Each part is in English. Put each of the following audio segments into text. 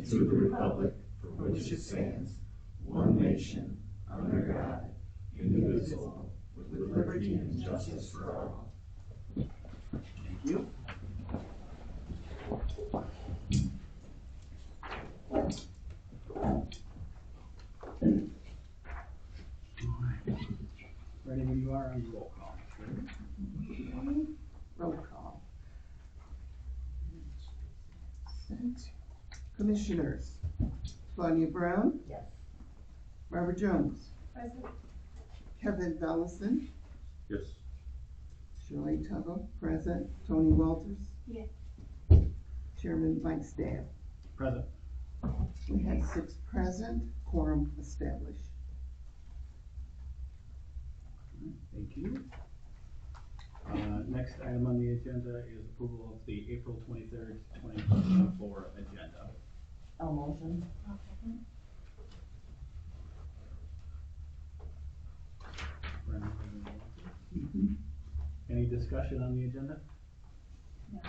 and to the republic for which it stands, one nation, under God, indivisible, with liberty and justice for all. Thank you. Ready when you are on roll call. Roll call. Commissioners: Claudia Brown. Yes. Barbara Jones. Present. Kevin Dallison. Yes. Shirley Tuggle, present. Tony Walters. Yes. Chairman Mike Stabb. Present. We have 6 present, quorum established. Thank you. Next item on the agenda is approval of the April 23rd, 2024 agenda. I'll motion. Any discussion on the agenda? No.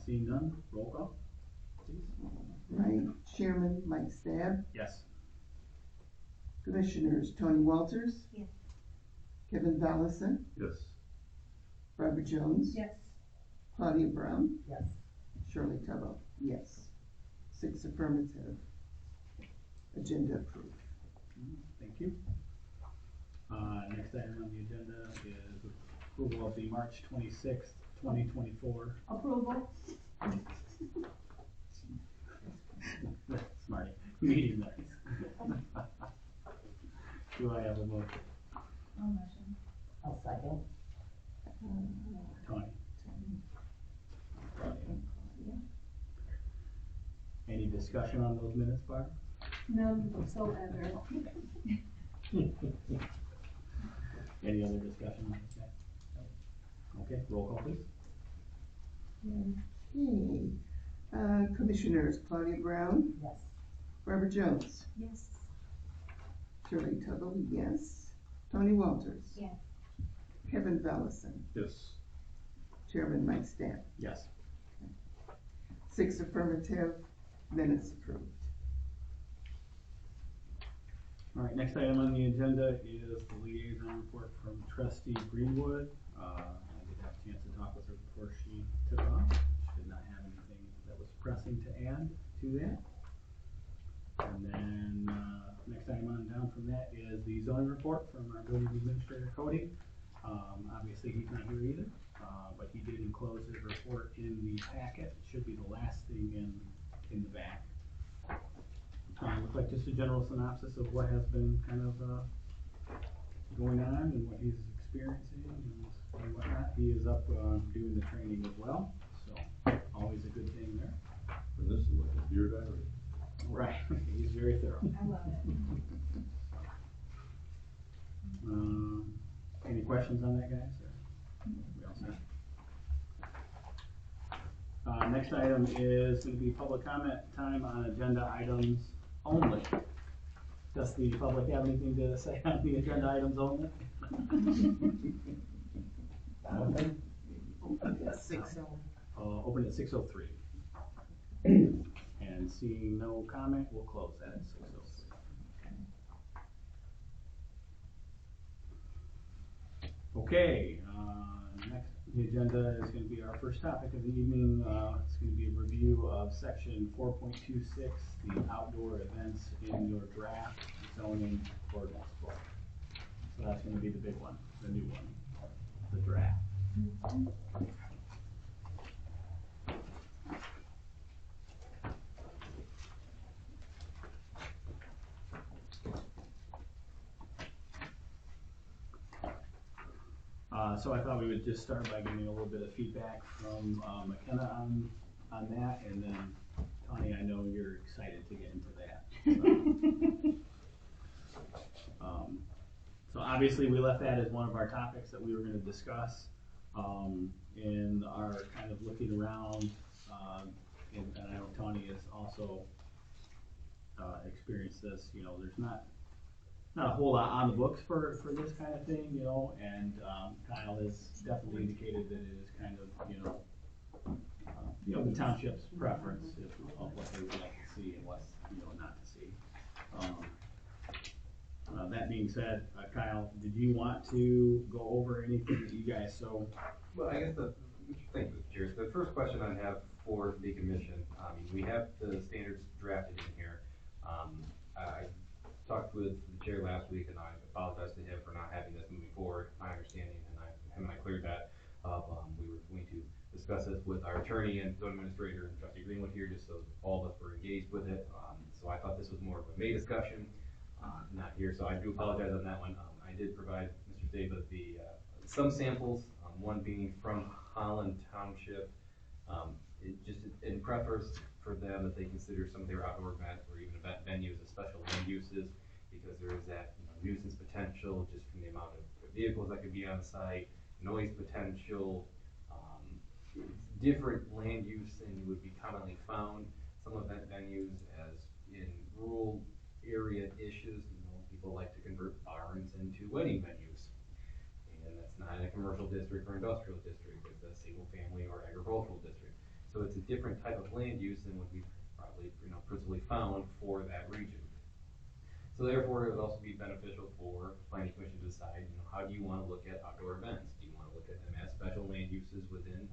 Seeing none, roll call, please. Right, Chairman Mike Stabb. Yes. Commissioners: Tony Walters. Yes. Kevin Dallison. Yes. Barbara Jones. Yes. Claudia Brown. Yes. Shirley Tuggle. Yes. 6 affirmative. Agenda approved. Thank you. Next item on the agenda is approval of the March 26th, 2024. Approval. Smarty. Meeting minutes. Do I have a motion? I'll motion. I'll second. Tony. Any discussion on those minutes, Barb? None whatsoever. Any other discussion on this? Okay, roll call please. Okay. Commissioners: Claudia Brown. Yes. Barbara Jones. Yes. Shirley Tuggle, yes. Tony Walters. Yes. Kevin Dallison. Yes. Chairman Mike Stabb. Yes. 6 affirmative, minutes approved. All right, next item on the agenda is the liaison report from Trustee Greenwood. I did have a chance to talk with her before she took off. She did not have anything that was pressing to add to that. And then next item on down from that is the zoning report from our building administrator, Cody. Obviously he's not here either, but he did enclose his report in the packet. It should be the last thing in the back. Looks like just a general synopsis of what has been kind of going on and what he's experiencing and whatnot. He is up doing the training as well, so always a good thing there. And this is like a deer diary. Right, he's very thorough. I love it. Any questions on that, guys? We all set? Next item is going to be public comment time on agenda items only. Does the public have anything to say on the agenda items only? Open at 6. Open at 6:03. And seeing no comment, we'll close that at 6:03. Okay, next on the agenda is going to be our first topic of the evening. It's going to be a review of section 4.26, the outdoor events in your draft zoning ordinance book. So that's going to be the big one, the new one, the draft. So I thought we would just start by giving a little bit of feedback from McKenna on that, and then Tony, I know you're excited to get into that. So obviously we left that as one of our topics that we were going to discuss in our kind of looking around, and I know Tony has also experienced this. You know, there's not a whole lot on the books for this kind of thing, you know, and Kyle has definitely indicated that it is kind of, you know, the township's preference of what they would like to see and what, not to see. That being said, Kyle, did you want to go over anything that you guys Well, I guess thank you, Mr. Chair. The first question I have for the commission, we have the standards drafted in here. I talked with the chair last week, and I apologize to him for not having this moving forward. My understanding, him and I cleared that up. We were going to discuss this with our attorney and zone administrator and trustee Greenwood here, just so all of us were engaged with it. So I thought this was more of a May discussion, not here. So I do apologize on that one. I did provide Mr. David some samples, one being from Holland Township. Just in preface for them that they consider some of their outdoor event or even event venues as special land uses, because there is that nuisance potential just from the amount of vehicles that could be on site, noise potential, different land use than would be commonly found. Some event venues, as in rural area issues, people like to convert barns into wedding venues. And that's not in a commercial district or industrial district, it's a single family or agricultural district. So it's a different type of land use than would be probably, principally found for that region. So therefore, it would also be beneficial for planning commission to decide, how do you want to look at outdoor events? Do you want to look at them as special land uses within,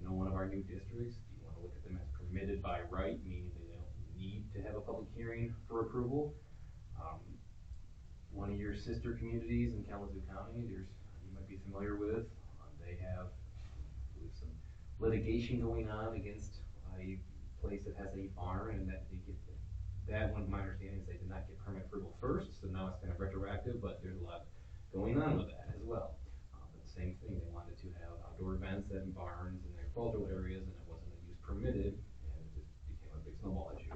one of our new districts? Do you want to look at them as permitted by right, meaning they don't need to have a public hearing for approval? One of your sister communities in Kalamazoo County, you might be familiar with, they have some litigation going on against a place that has a barn, and that one, my understanding is they did not get permit approval first, so now it's kind of retroactive, but there's a lot going on with that as well. But the same thing, they wanted to have outdoor events in barns and agricultural areas, and it wasn't a use permitted, and it just became a big snowball issue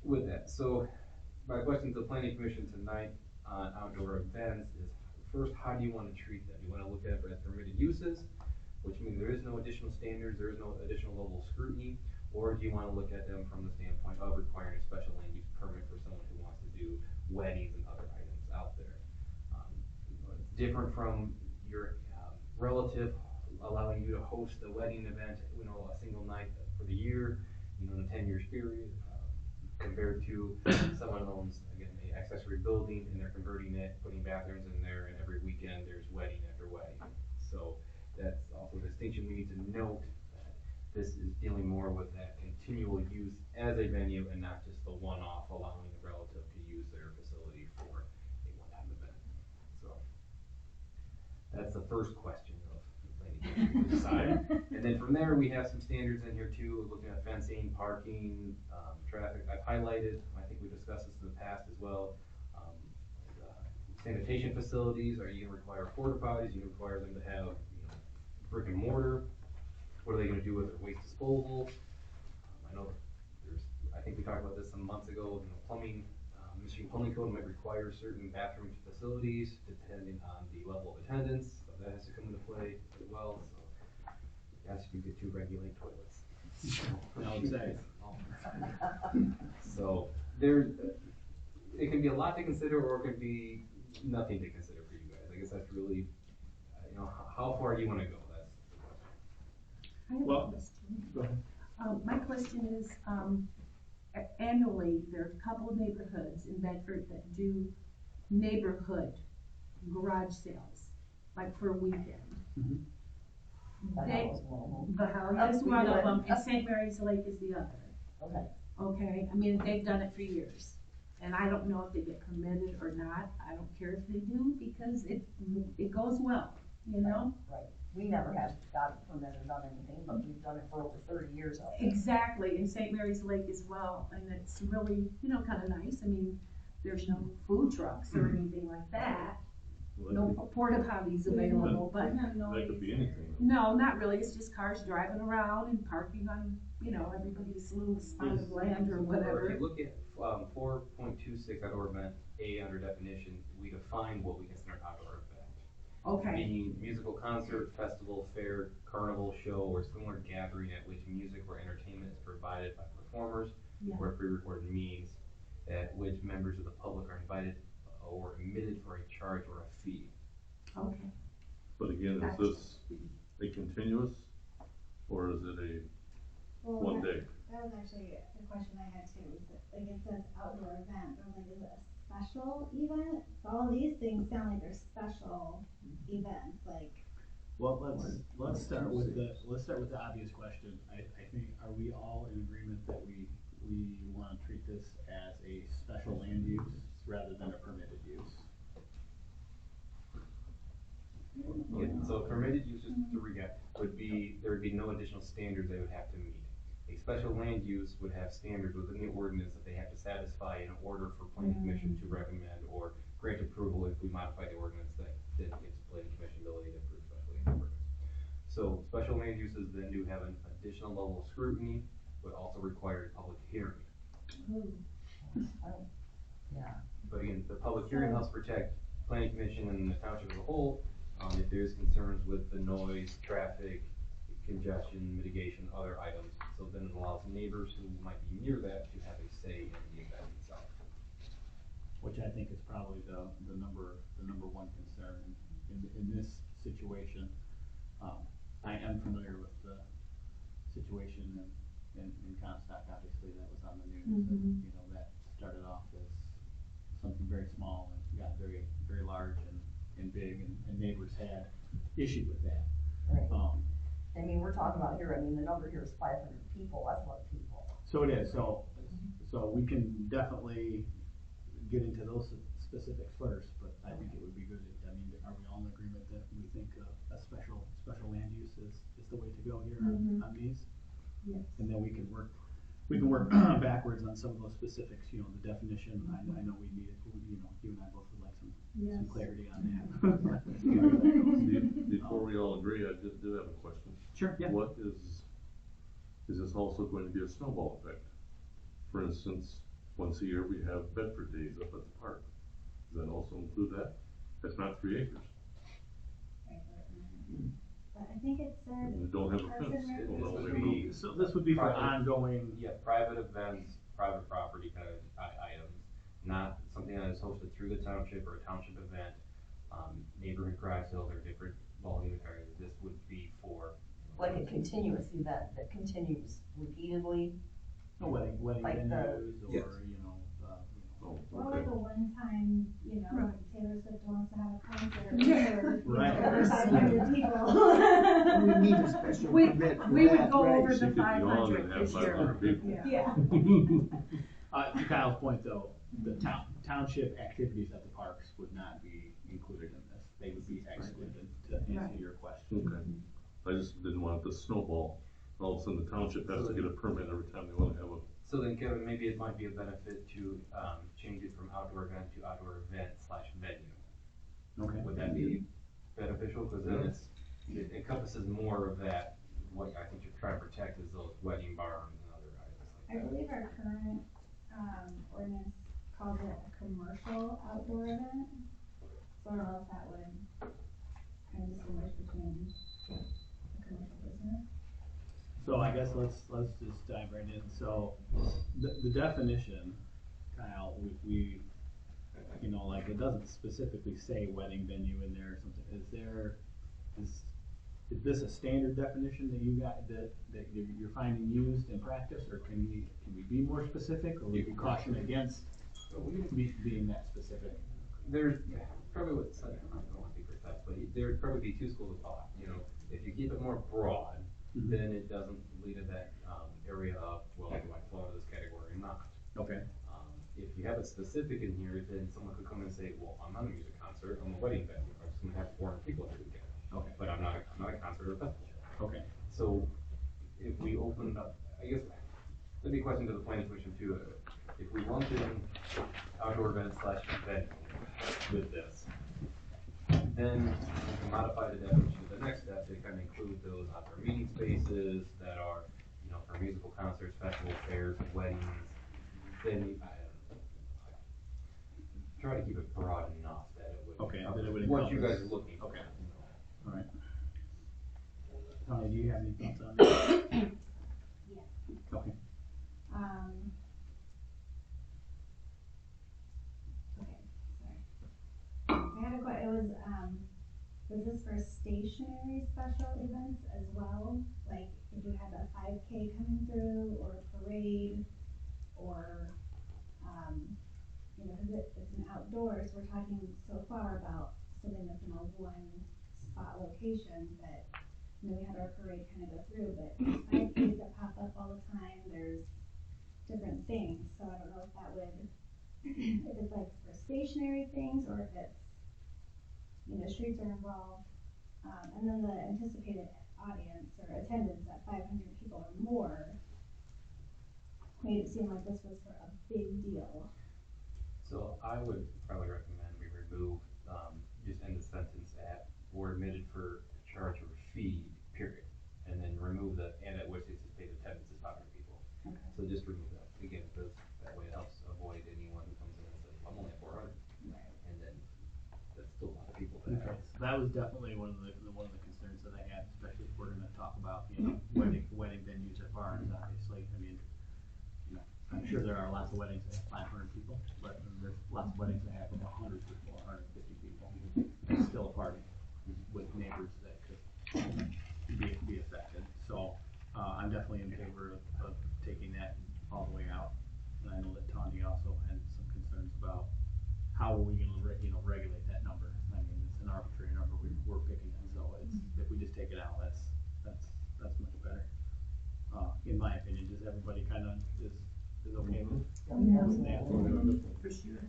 with that. So my question to the planning commission tonight on outdoor events is, first, how do you want to treat them? You want to look at it as permitted uses, which means there is no additional standards, there is no additional level of scrutiny, or do you want to look at them from the standpoint of requiring a special land use permit for someone who wants to do weddings and other items out there? It's different from your relative allowing you to host a wedding event, a single night for the year, in a 10-year period, compared to someone who owns, again, an accessory building, and they're converting it, putting bathrooms in there, and every weekend there's wedding after wedding. So that's also a distinction we need to note, that this is dealing more with that continual use as a venue and not just the one-off allowing the relative to use their facility for a one-time event. So that's the first question of the planning commission to decide. And then from there, we have some standards in here too, looking at fencing, parking, traffic. I've highlighted, I think we discussed this in the past as well. Sanitation facilities, are you going to require porta potties? You require them to have brick and mortar? What are they going to do with their waste disposal? I think we talked about this some months ago, plumbing, Michigan Plumbing Code might require certain bathroom facilities depending on the level of attendance, so that has to come into play as well. So yes, you get to regulate toilets. So it can be a lot to consider, or it can be nothing to consider for you guys. I guess that's really, how far do you want to go? That's the question. I have Well, a question. go ahead. My question is, annually, there are a couple of neighborhoods in Bedford that do neighborhood garage sales, like for a weekend. Mhm. The House is one of them, and St. Mary's Lake is the other. Okay. Okay, I mean, they've done it for years, and I don't know if they get permitted or not. I don't care if they do, because it goes well, Right, we never have gotten permitted on anything, but we've done it for over 30 years out there. Exactly, in St. Mary's Lake as well, and it's really, kind of nice. I mean, there's no food trucks or anything like that. No porta potties available, but That could be anything. no, not really. It's just cars driving around and parking on, everybody's little spot of land or Or if whatever. you look at 4.26 outdoor event A under definition, we define what we consider an outdoor event. Okay, Meaning musical concert, festival, fair, carnival, show, or similar gathering at which music or entertainment is provided by performers yeah, or pre-recorded means at which members of the public are invited or admitted for a charge or a fee. But again, is this a continuous, or is it Well, one day. that was actually a question I had too, is that, like, it says outdoor event, but I was like, is it a special event? So all these things sound like they're special events, like, Well, let's start with the obvious question. I think, are we all in agreement that we wanna treat this as a special land use rather than a permitted use? Yeah, so permitted use, just to recap, there would be no additional standards they would have to meet. A special land use would have standards within the ordinance that they have to satisfy in order for planning commission to recommend or grant approval if we modify the ordinance that gives planning commission ability to approve special land ordinance. So special land uses then do have an additional level of scrutiny, but also require a public hearing. Yeah. But again, the public hearing helps protect planning commission and the township as a whole, if there's concerns with the noise, traffic, congestion, mitigation, other items. So then it allows neighbors who might be near that to have a say in the event itself. Which I think is probably the number one concern in this situation. I am familiar with the situation in Comstock, obviously, that was on the news, and, you know, that started off as something very small and got very, very large and big, and neighbors had issue with that. Right. I mean, we're talking about here, I mean, the number here is 500 people, that's a lot of people. So it is, so we can definitely get into those specifics first, but I think it would be good, I mean, are we all in agreement that we think a special land use is the way to go here on these? Yes. And then we can work backwards on some of those specifics, you know, the definition. I know we need, you know, you and I both would like some clarity on that. Before we all agree, I just do have a question. Sure, yeah. What is this also going to be a snowball effect? For instance, once a year we have Bedford Days up at the park. Does that also include that? That's not 3 acres. but I think it said. And we don't have a Parks and fence. Rec- Well, no, we This would be- don't. So this would be for Private. ongoing. Yeah, private events, private property kind of items, not something that is hosted through the township or a township event. Neighborhood garage sales are different volume areas. This would be for. Like a continuous event that continues repeatedly. Wedding Like venues, Yes. or, you know, Oh, Or okay. like a one-time, you know, like Taylor Swift wants to have a concert Yeah. for, Right. over 500 people. We need a special We permit for would that, go right? over She the could yawn 500 and have this year. 500 people. Yeah. Yeah. to Kyle's point though, the township activities at the parks would not be included in this. They would be excluded, to answer your question. Okay. I just didn't want the snowball. All of a sudden the township has to get a permit every time they want to have a. So then, Kevin, maybe it might be a benefit to, change it from outdoor event to outdoor event/venue. Okay. Would that be beneficial? Cause then it encompasses more of that, what I think you're trying to protect is those wedding barns and other items I like that. believe our current, ordinance calls it a commercial outdoor event. So I don't know if that would kind of distinguish between a commercial business. So I guess let's just dive right in. So the definition, Kyle, we you know, like, it doesn't specifically say wedding venue in there or something. Is this a standard definition that you got, that you're finding used in practice, or can we be more specific, or we can caution against being that specific? There's probably I don't want to be precise, but there'd probably be two schools of thought, you know, if you keep it more broad, then it doesn't lead to that, area of, well, do I fall into this category or not? Okay. If you have it specific in here, then someone could come and say, well, I'm not a music concert, I'm a wedding venue, I'm just gonna have 400 people every weekend. Okay. But I'm not a concert or a festival. Okay. So if we opened up, I guess, that'd be a question to the planning commission too. If we lumped in outdoor event/venue with this, then we can modify the definition of the next step to kind of include those outdoor meeting spaces that are, you know, for musical concerts, festival fairs, weddings, venue. Try to keep it broad enough that it would. Okay, cover that it would what you guys encompass. are looking for. Okay. All right. Tony, do you have any thoughts on that? Yes. Okay. Okay, sorry. I had a was this for stationary special events as well? Like, if you had a 5K coming through, or a parade, or, you know, cause it's an outdoors, we're talking so far about something that's in a one spot location, but, you know, we had our parade kind of go through, but 5Ks that pop up all the time, there's different things, so I don't know if that would, if it's like for stationary things, or if it's, you know, streets are involved. And then the anticipated audience or attendance at 500 people or more made it seem like this was for a big deal. So I would probably recommend we remove, just end the sentence at, or admitted for charge or fee, period. And then remove the, and at which anticipated attendance is 500 people. Okay. So just remove that, again, because that way it helps avoid anyone who comes in and says, I'm only at 400. Right. And then that's still a lot of people to Okay, have. so that was definitely one of the concerns that I had, especially if we're gonna talk about, you know, wedding venues at barns, obviously. I mean, you know, I'm sure there are lots of weddings that have 500 people, but there's lots of weddings that have 100 people, 150 people. It's still a party with neighbors that could be affected. So, I'm definitely in favor of taking that all the way out. And I know that Tawny also had some concerns about how are we gonna, regulate that number? I mean, it's an arbitrary number we're picking, and so it's, if we just take it out, that's much better. In my opinion, does everybody kinda, is okay with that? For sure.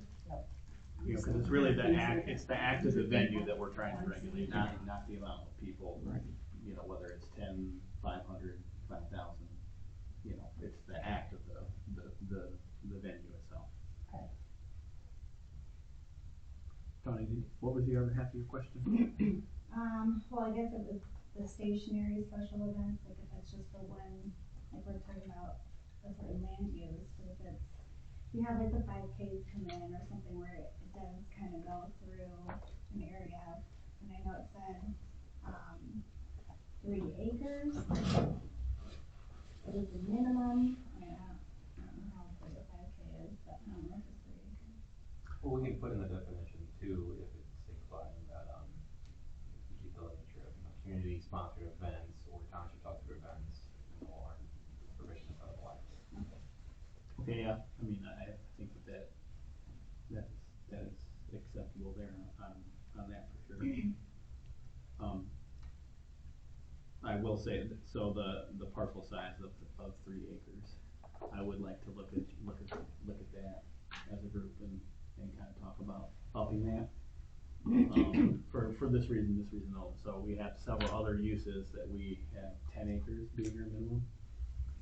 You know, cause it's really the act of the venue that we're trying to regulate, not the amount of people. Right. You know, whether it's 10, 500, 5,000, you know, it's the act of the venue itself. Okay. Tony, what was the other half of your question? Well, I guess it was the stationary special events, like if it's just the one, like we're talking about a certain land use, but if it's, you have like the 5Ks come in or something where it does kind of go through an area, and I know it said, 3 acres. What is the minimum? I mean, I don't know how big a 5K is, but I don't know if it's 3 acres. Well, we can put in the definition too, if it's implying that, utility trip, you know, community sponsored events or township sponsored events, you know, are provisions of the life. Okay, yeah, I mean, I think that is acceptable there on that for sure. I will say that, so the parcel size of 3 acres, I would like to look at that as a group and kind of talk about upping that. For this reason alone. So we have several other uses that we have 10 acres being our minimum.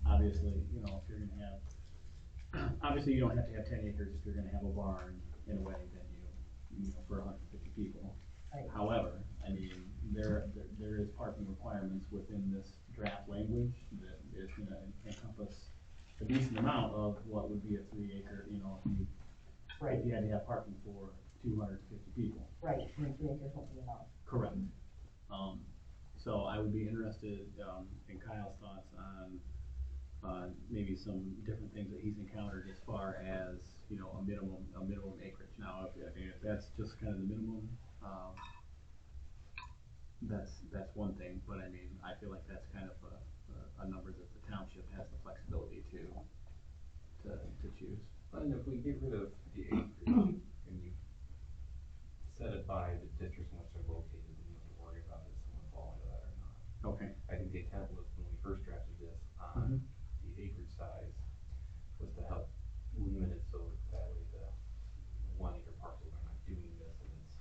Obviously, you know, if you're gonna have, obviously you don't have to have 10 acres if you're gonna have a barn in a wedding venue, you know, for 150 people. Right. However, I mean, there is parking requirements within this draft language that is gonna encompass a decent amount of what would be a 3 acre, you know, Right, if you had to have parking for 250 people. right, and 3 acres won't be enough. Correct. So I would be interested, in Kyle's thoughts on maybe some different things that he's encountered as far as, you know, a minimum acreage. Now, if that's just kind of the minimum, that's one thing, but I mean, I feel like that's kind of a number that the township has the flexibility to choose. And if we get rid of the acreage and you set it by the districts in which they're located, then you don't have to worry about if someone fall into that or not. Okay. I think the intent was when we first drafted this on the acreage size was to help limit it so that way the 1 acre parcels are not doing this and it's,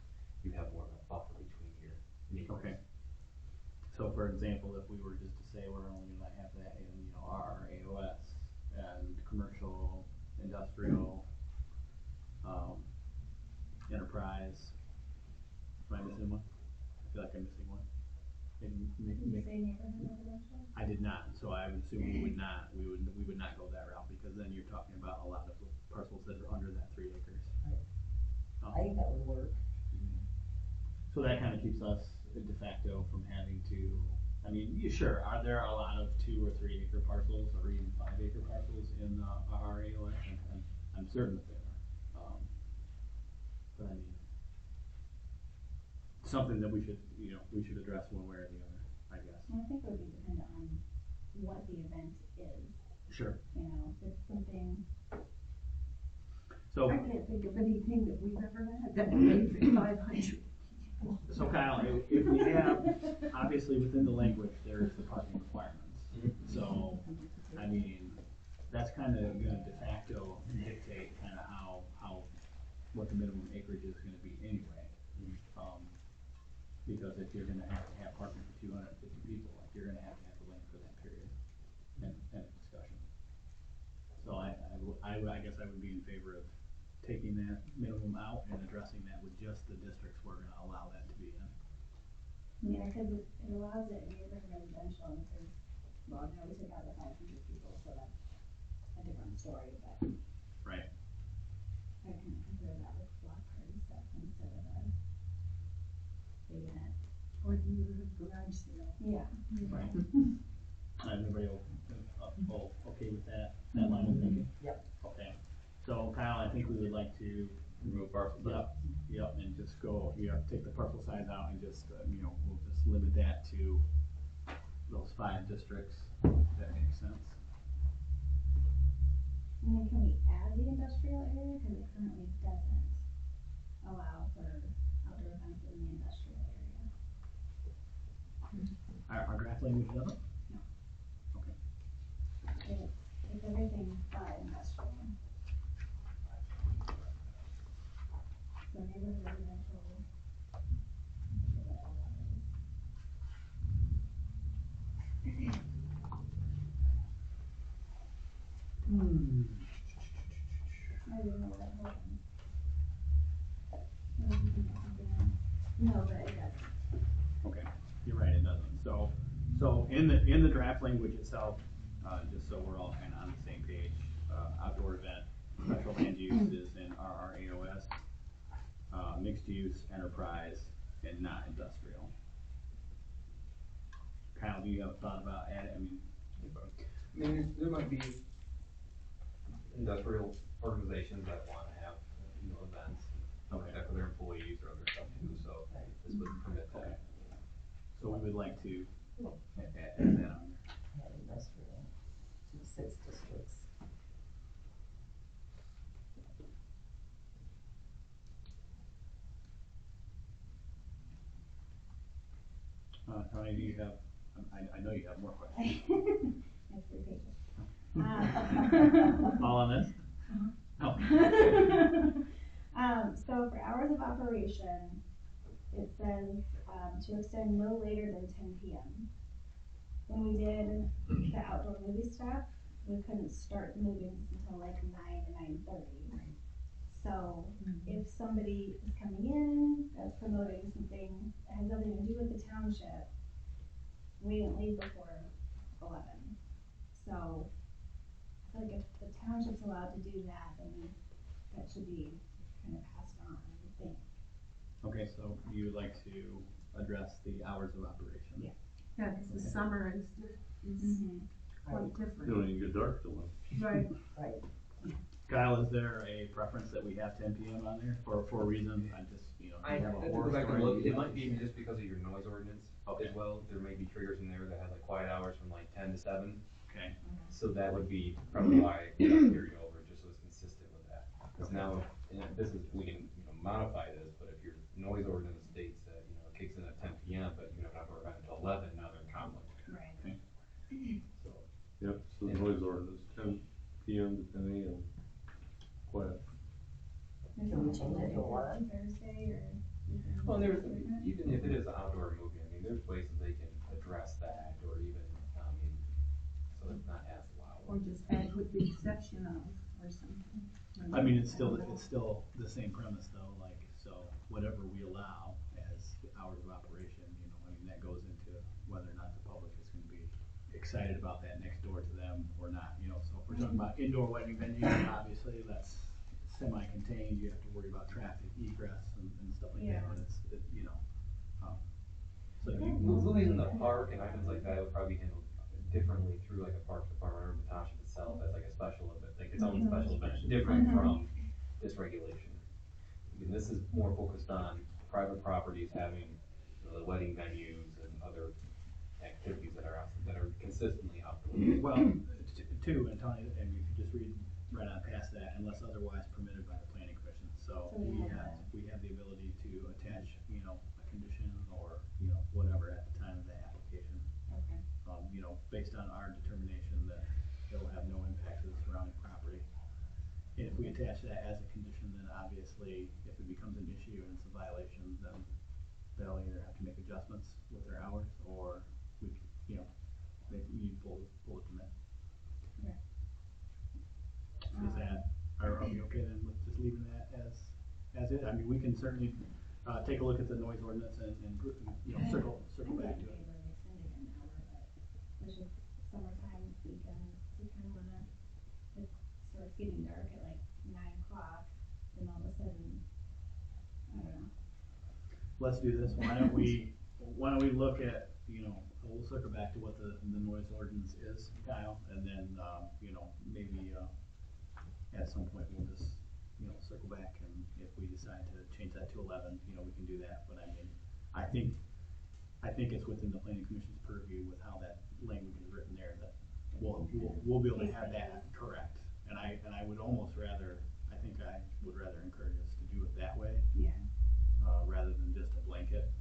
you have more of a buffer between your neighbors. Okay. So for example, if we were just to say we're only gonna have that in, you know, our AOS and commercial, industrial, enterprise, am I missing one? I feel like I'm missing one. Did you say neighborhood residential? I did not, so I would assume we would not go that route, because then you're talking about a lot of parcels that are under that 3 acres. Right. I think that would work. So that kind of keeps us de facto from having to, I mean, sure, there are a lot of 2 or 3 acre parcels or even 5 acre parcels in our AOS, and I'm certain that there are. But I mean, something that we should address one way or the other, I guess. Well, I think it would be dependent on what the event is, Sure. you know, if it's something, So, I can't think of anything that we've ever had that made for 500. so Kyle, if we have, obviously within the language, there's the parking requirements. So, I mean, that's kind of gonna de facto dictate kind of how, what the minimum acreage is gonna be anyway. Because if you're gonna have to have parking for 250 people, like, you're gonna have to have the land for that period, and discussion. So I guess I would be in favor of taking that minimum out and addressing that with just the districts we're gonna allow that to be in. yeah, cause it allows it in neighborhood residential, and it says, well, now we took out the 500 people, so that's a different story, but. Right. I can compare that with block party stuff instead of a big event. Or the garage sale. Yeah. Right. Everybody okay with that line of thinking? Yep. Okay, so Kyle, I think we would like to, Remove parcel size. yep, and just go, take the parcel size out and just, we'll just limit that to those 5 districts, if that makes sense. And then can we add the industrial area, cause it currently doesn't allow for outdoor events in the industrial area. Our draft language doesn't? No. Okay. It's everything but industrial. So neighborhood residential. I forget what all that is. I didn't know what that was. No, but it doesn't. Okay, you're right, it doesn't. So in the draft language itself, just so we're all kind of on the same page, outdoor event, special land use is in RRAOS, mixed use, enterprise, and not industrial. Kyle, do you have a thought about adding, There might be industrial organizations that wanna have, events, like that for their employees or other stuff too, so this would permit that. so we would like to add that on there. Had industrial to 6 districts. Tony, do you have, I know you have more questions. That's 3 pages. All on this? Oh. So for hours of operation, it says, to extend no later than 10 PM. When we did the outdoor movie stuff, we couldn't start the movies until like 9 to 9:30. So if somebody is coming in, that's promoting something that has nothing to do with the township, we didn't leave before 11. So I feel like if the township's allowed to do that, then that should be kind of passed on, I would think. Okay, so you would like to address the hours of operation? Yeah. Yeah, because the summer is quite You different. don't even get dark till then. Right. Right. Kyle, is there a preference that we have 10 PM on there for a reason? I just, you I have a have to horror go back and story look, you'd it like might to be share? even just because of your noise ordinance Okay. as well, there may be triggers in there that have like quiet hours from like 10 to 7. Okay, So that would be probably why we got carried over, just so it's consistent with that. Cause now, and this is, we can, modify this, but if your noise ordinance states that, it kicks in at 10 PM, but you have an outdoor event until 11, now they're in conflict. Right. So, Yep, so the noise ordinance, 10 PM to 10 AM, quiet. Can we change it to 11? Thursday or? well, there's, even if it is an outdoor movie, there's ways that they can address that, or even, so it's not as Or loud. just add with the exception of, or something. I mean, it's still the same premise though, like, so whatever we allow as hours of operation, that goes into whether or not the public is gonna be excited about that next door to them or not, so if we're talking about indoor wedding venues, obviously, that's semi-contained, you have to worry about traffic, egress and stuff like that, Yeah. and so Movies in the park and items like that would probably be handled differently through like a park department or the township itself as like a special event, like its own special event, different from this regulation. Again, this is more focused on private properties having, the wedding venues and other activities that are consistently outdoor. Well, two, and Tony, and if you just read right on past that, unless otherwise permitted by the planning commission. So So we we have have, we have the ability to attach, you know, a condition or, you know, whatever at the time of the application. Okay. You know, based on our determination that it will have no impact to the surrounding property. And if we attach that as a condition, then obviously, if it becomes an issue and it's a violation, then they'll either have to make adjustments with their hours, or we, you know, you pull the permit. Okay. Is that, are we okay then with just leaving that as is? I mean, we can certainly, take a look at the noise ordinance and, you know, circle back to it. I'm in favor of extending an hour, but it's just summertime, weekends, we kind of wanna, it starts getting dark at like 9 o'clock, and all of a sudden, I don't know. Let's do this, why don't we look at, you know, we'll circle back to what the noise ordinance is, Kyle, and then, you know, maybe, at some point we'll just, you know, circle back, and if we decide to change that to 11, you know, we can do that, but I mean, I think it's within the planning commission's purview with how that language is written there, that we'll be able to have that correct, and I would almost rather, I think I would rather encourage us to do it that way, Yeah. rather than just a blanket,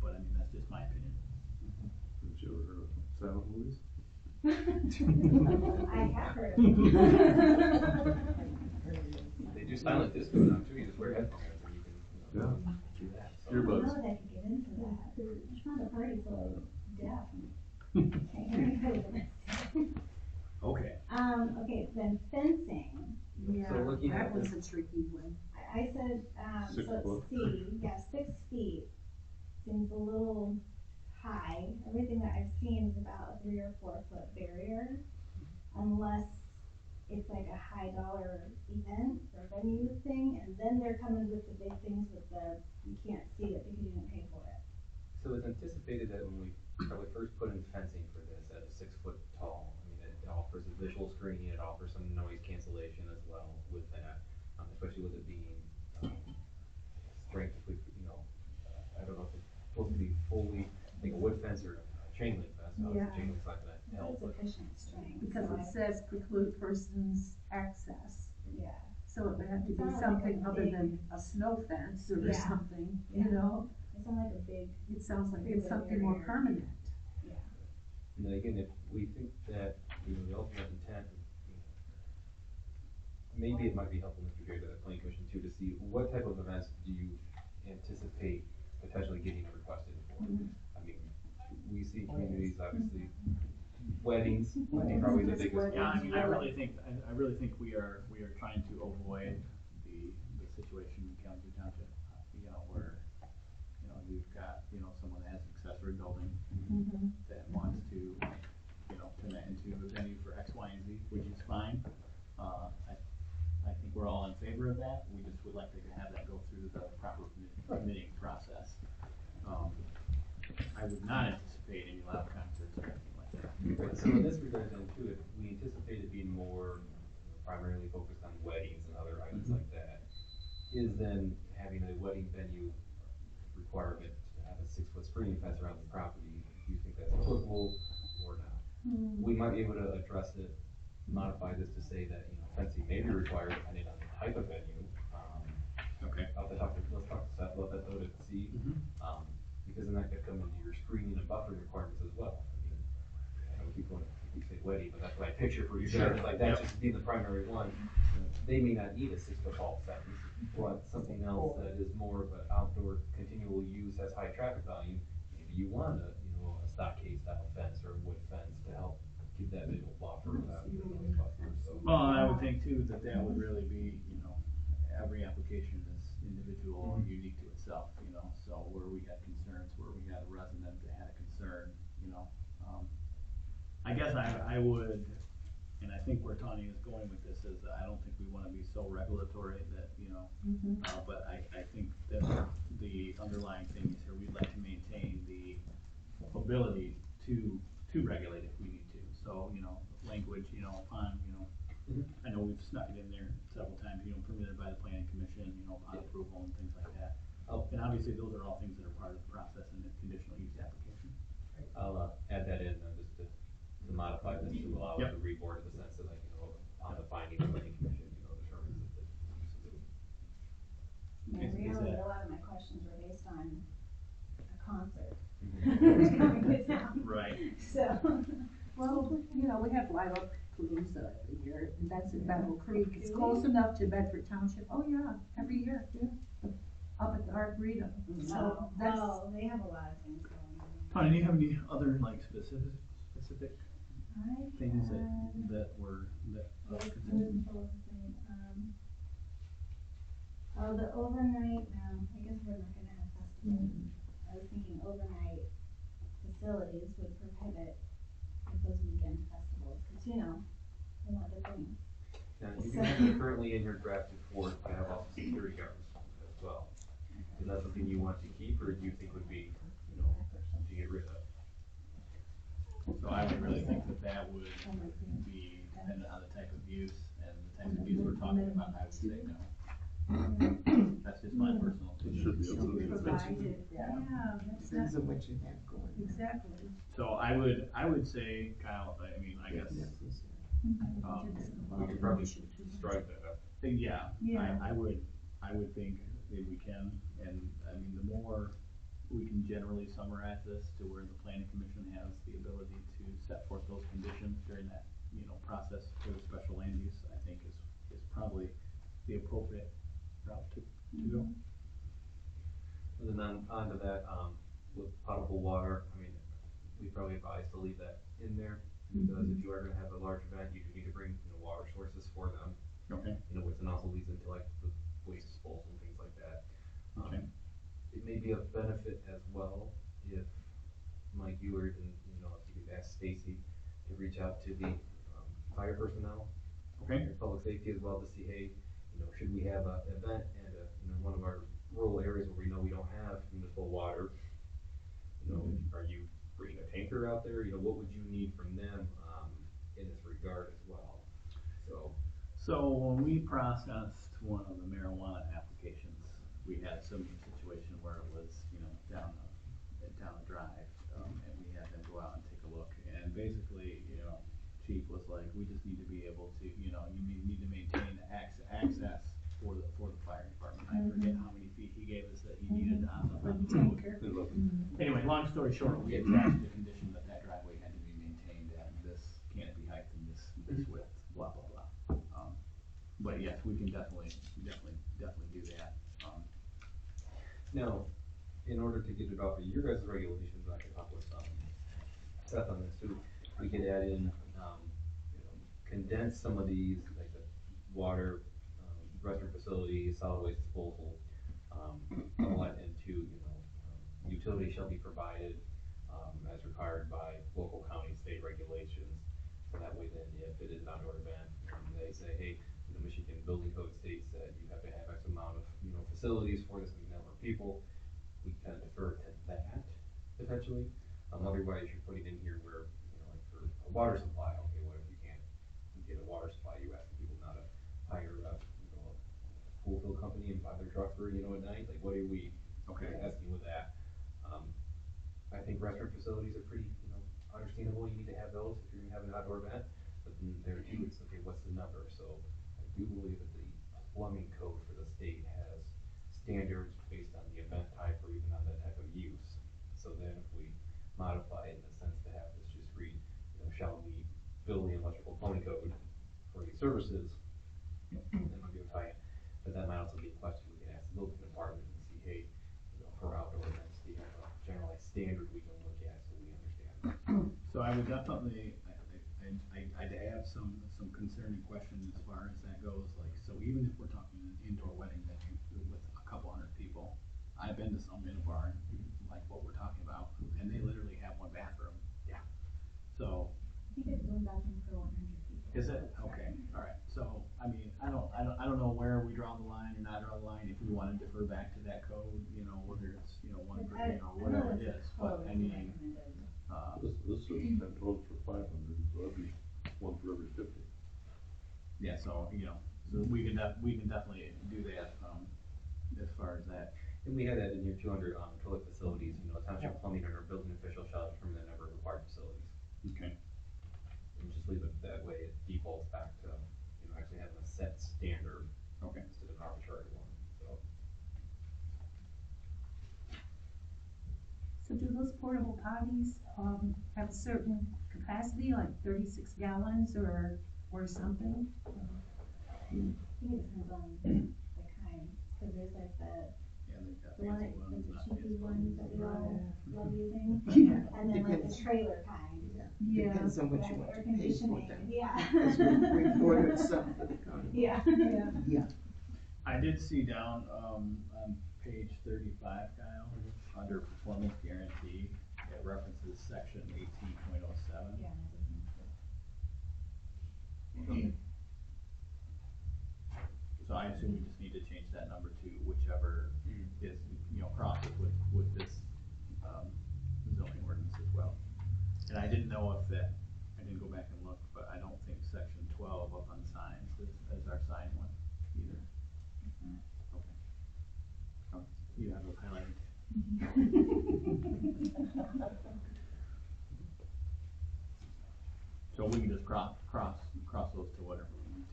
but I mean, that's just my opinion. Haven't you ever heard of silent movies? I have heard of it. They do silent disco now too, you just wear headphones and you can, you know, do that, so. I don't Earbuds. know that I could get into that. It's not a party so deaf. Can't hear anybody in it. Okay. Okay, then fencing. Yeah, So looking that at was this- a tricky one. I said, 6 so foot. C, yeah, 6 feet seems a little high. Everything that I've seen is about a 3 or 4 foot barrier, unless it's like a high dollar event or venue thing, and then they're coming with the big things with the, you can't see it because you didn't pay for it. So it's anticipated that when we probably first put in fencing for this at a 6 foot tall, I mean, it offers a visual screening, it offers some noise cancellation as well with that, especially with it being, strength, you know, I don't know if it's supposed to be fully, like a wood fence or a chain link fence, obviously Yeah. chain link's not gonna help, It's but sufficient strength. Because so it says preclude persons access, Yeah, so it would have to It be sounds like something a other big- than a snow fence or Yeah. something, Yeah. you know? it sounds like a big, It sounds like Three-way it's something more barrier. permanent. yeah. and then again, if we think that, you know, the ultimate intent, you know, maybe it might be helpful, Mr. Gray, to the planning commission too, to see what type of events do you anticipate potentially getting requested for? I mean, we see communities, obviously, weddings, would be probably the Weddings, biggest. Yeah, I weddings. mean, I really think we are trying to avoid the situation in Kalamazoo Township, you know, where, you know, you've got, you know, someone that has an accessory building that wants to, you know, turn that into a venue for X, Y, and Z, which is fine. I think we're all in favor of that, we just would like to have that go through the proper permitting process. I would not anticipate any loud concerts or anything like that. Right, so in this regard then too, if we anticipate it being more primarily focused on weddings and other items like that, is then having a wedding venue requirement to have a 6 foot screening fence around the property, do you think that's applicable or not? We might be able to address it, modify this to say that, you know, fencing may be required depending on the type of venue. Okay. Let's talk to Seth about that though, to see, because then that could come into your screening and buffering requirements as well. I mean, I know we keep saying wedding, but that's what I picture for you Sure. guys, like that just being the primary one. They may not need a 6 foot tall fence, but something else that is more of an outdoor continual use, has high traffic volume. Maybe you want a, you know, a stockade style fence or a wood fence to help keep that visual buffer, that noise buffer, so. Well, and I would think too that that would really be, you know, every application is individual and unique to itself, you know, so where we had concerns, where we had a resident that had a concern, you know. I guess I would, and I think where Tanya is going with this is, I don't think we wanna be so regulatory that, you know, but I think that the underlying thing is here, we'd like to maintain the ability to regulate if we need to. So, you know, language, you know, upon, you know, I know we've snuck it in there several times, you know, permitted by the planning commission, you know, upon approval and things like that. Oh. And obviously, those are all things that are part of the process in the conditional use application. I'll, add that in, just to modify this to allow it to reboard in the sense that, like, you know, upon the finding of planning commission, you know, determines that the use is. Yeah, Is really, that- a lot of my questions were based on a concert. Right. So, Well, you know, we have Light Up Palooza every year, and that's in Battle Creek. It's close enough to Bedford Township. Oh, yeah, every year, yeah. Up at the Arboretum. So that's, oh, they have a lot of things going on. Tony, do you have any other like specific I things had- that were, that What of was concern? what was the thing? Oh, the overnight, no, I guess we're not gonna have festivals. I was thinking overnight facilities would prohibit like those weekend festivals, cause you know, a lot of things. Now, you do have currently in your draft report, I have also security guards as well. Is that something you want to keep, or do you think would be, you know, to get rid of? So I would really think that would be dependent on the type of use and the type of use we're talking about, I would say no. That's just my personal It opinion. should be up to the provided, Yeah. yeah, that's Depends not, on what you have going. exactly. So I would say, Kyle, I mean, I guess, Necessary. We could probably strike that up. yeah, Yeah. I would think that we can, and I mean, the more we can generally summarize this to where the planning commission has the ability to set forth those conditions during that, you know, process for the special land use, I think is probably the appropriate route to go. And then on to that, with potable water, I mean, we probably advise to leave that in there, because if you are gonna have a large event, you do need to bring, you know, water sources for them. Okay. You know, which then also leads into like the waste disposal and things like that. Okay. It may be a benefit as well if, Mike, you were, you know, if you could ask Stacy to reach out to the, fire personnel. Okay. And public safety as well to see, hey, you know, should we have a event and you know, one of our rural areas where we know we don't have municipal water, you know, are you bringing a tanker out there? You know, what would you need from them, in this regard as well? So when we processed one of the marijuana applications, we had some situation where it was, you know, down a drive, and we had them go out and take a look, and basically, you know, chief was like, we just need to be able to, you know, you need to maintain access for the fire department. I forget how many feet he gave us that he needed on the Tanker. Anyway, long story short, we attached the condition that that driveway had to be maintained at this canopy height and this width, blah, blah, blah. But yes, we can definitely do that. Now, in order to get it off of your guys' regulations, I can talk with, Seth on this too. We could add in, you know, condense some of these, like the water, restroom facilities, solid waste disposal, all that into, you know, utilities shall be provided, as required by local, county, state regulations. So that way then, if it is an outdoor event, and they say, hey, you know, Michigan building code states that you have to have X amount of, you know, facilities for this number of people, we kind of defer to that potentially. Otherwise, you're putting in here where, you know, like for a water supply, okay, what if you can't get a water supply? You asking people not to hire a, you know, a pool fill company and buy their truck for, you know, at night? Like, what are we asking with that? I think restroom facilities are pretty, you know, understandable. You need to have those if you're gonna have an outdoor event. But then there too, it's okay, what's the number? So I do believe that the plumbing code for the state has standards based on the event type or even on that type of use. So then if we modify it in the sense to have this just read, you know, shall meet building electrical plumbing code for these services, then we'll be tie in. But that might also be a question we can ask the building department and see, hey, you know, for outdoor events, do you have a generalized standard we can look at so we understand? So I would definitely, I'd have some concerning questions as far as that goes, like, so even if we're talking an indoor wedding venue with a couple hundred people, I've been to some in a barn, like what we're talking about, and they literally have one bathroom. Yeah. So, I think it's one bathroom per 100 people. is it? Okay, alright, so, I mean, I don't know where we draw the line or not draw the line, if we wanna defer back to that code, you know, whether it's, you know, one per, you know, whatever it is, but I mean, This is 10 total for 500, so that'd be one for every 50. yeah, so, you know, so we can definitely do that, as far as that. And we had that in here too under, toilet facilities, you know, township plumbing or building official shall determine the number of required facilities. Okay. And just leave it that way, it defaults back to, actually having a set standard. Okay. Instead of an arbitrary one, so. So do those portable potties, have a certain capacity, like 36 gallons or something? I think it depends on the kind, cause there's like Yeah, they've got the one, fancy ones, the not cheapy fancy ones that we all love using, Yeah, and then like the depends. trailer kind. Yeah. Depends on what that you have want air to pay for conditioning, them. yeah. Because we've ordered some for the county. Yeah. Yeah. I did see down, on page 35, Kyle, under performance guarantee, it references section 18.07. Yeah, So I assume we just need to change that number to whichever is, crosses with this, zoning ordinance as well. And I didn't know if that, I didn't go back and look, but I don't think section 12 up on signs is our sign one either. Okay. Oh, you have those highlighted. So we can just cross those to whatever we need.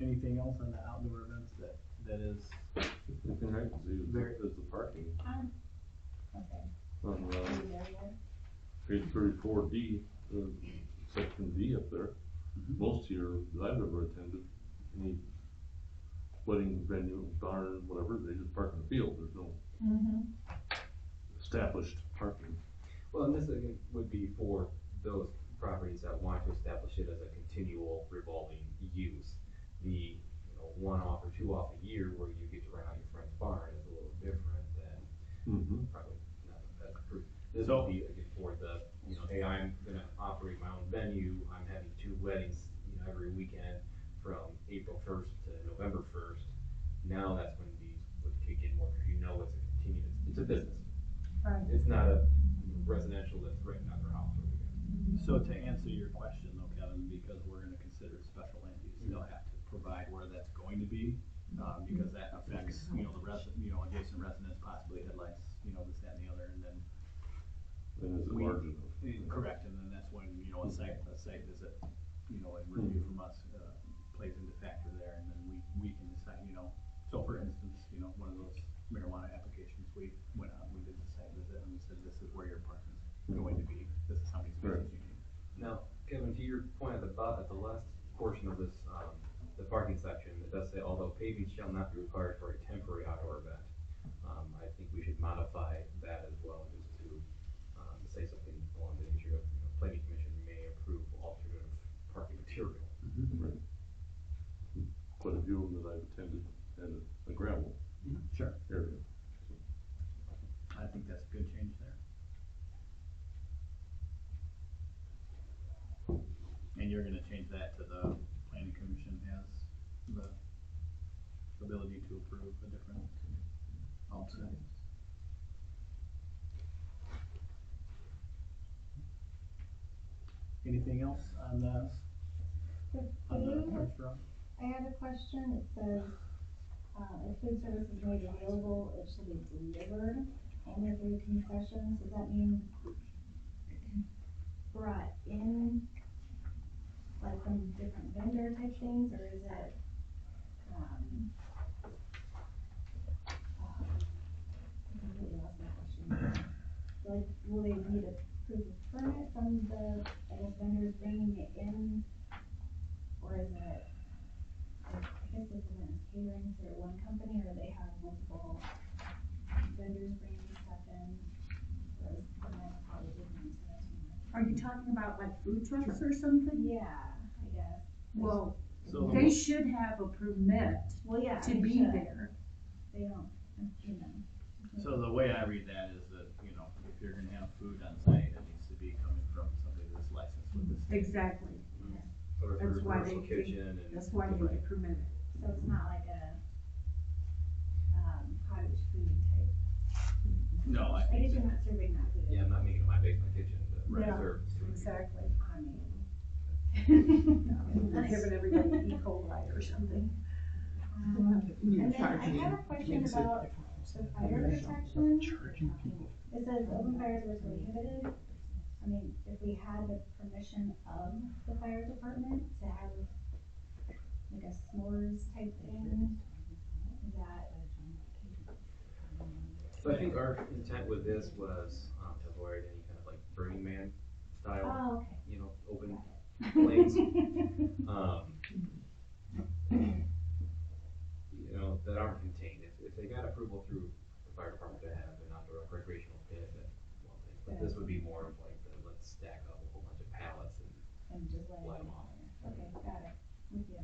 Anything else on the outdoor events that is, The thing I can see is the parking. okay. On, Are you there yet? page 34D, section D up there. Mhm. Most here that I've ever attended, any wedding venue, barn, whatever, they just park in the field. There's no established parking. Well, and this again would be for those properties that want to establish it as a continual revolving use. The, one-off or two-off a year where you get to rent out your friend's barn is a little different than probably not the best proof. This So- would be again for the, hey, I'm gonna operate my own venue, I'm having 2 weddings, every weekend from April 1st to November 1st. Now that's when these would kick in more, because it's a continuous, it's a business. Right. It's not a residential that's renting out their house or weekend. so to answer your question though, Kevin, because we're gonna consider special land use, they'll have to provide where that's going to be, because that affects, the adjacent residents, possibly headlights, this, that, and the other, and then. And is it large enough? Correct, and then that's when, a site visit, and review from us, plays into factor there, and then we can decide, so for instance, one of those marijuana applications, we went out, we did the site visit, and we said, this is where your parking is going to be, this is how many spaces you need. Now, Kevin, to your point at the last portion of this, the parking section, it does say, although paving shall not be required for a temporary outdoor event. I think we should modify that as well, just to, say something along the nature of, planning commission may approve alternative parking material. Right. Quite a few of them that I've attended had a gravel Sure. area. I think that's a good change there. And you're gonna change that to the planning commission has the ability to approve a different alternative. Anything else on the restaurant? I had a question, it says, if food service is made available, it should be delivered only through concessions, does that mean brought in, like from different vendor type things, or is it, I completely lost my question. Like, will they need a proof of permit from the, I guess, vendors bringing it in, or is it, I guess this isn't catering for one company, or they have multiple vendors bringing stuff in, or is the menu probably different, so that's Are you talking about like food trucks or something? yeah, I guess. Well, So they should have a permit Well, yeah. to they be should. there. They don't, So the way I read that is that, if you're gonna have food on site, it needs to be coming from somebody that's licensed with the state. Exactly. Or That's through a why commercial they- kitchen and. That's why they get permitted. so it's not like a, cottage food type. No, I I think guess that, you're not serving that food. Yeah, I'm not making it my basement kitchen to Yeah, serve. exactly. I mean. They're giving everybody E. coli or something. You And then charge I me, have a question makes it about different. the fire protection. Charging people. It says open fires are prohibited. I mean, if we had the permission of the fire department to have like a s'mores type thing, is that, So I think our intent with this was, to avoid any kind of like Burning Man style, oh, okay. you know, open Got flames. it. You know, that aren't contained. If they got approval through the fire department to have an outdoor recreational pit, that's one thing. But this would be more of like the, let's stack up a whole bunch of pallets and And just let light it them off. Okay, got it, with you.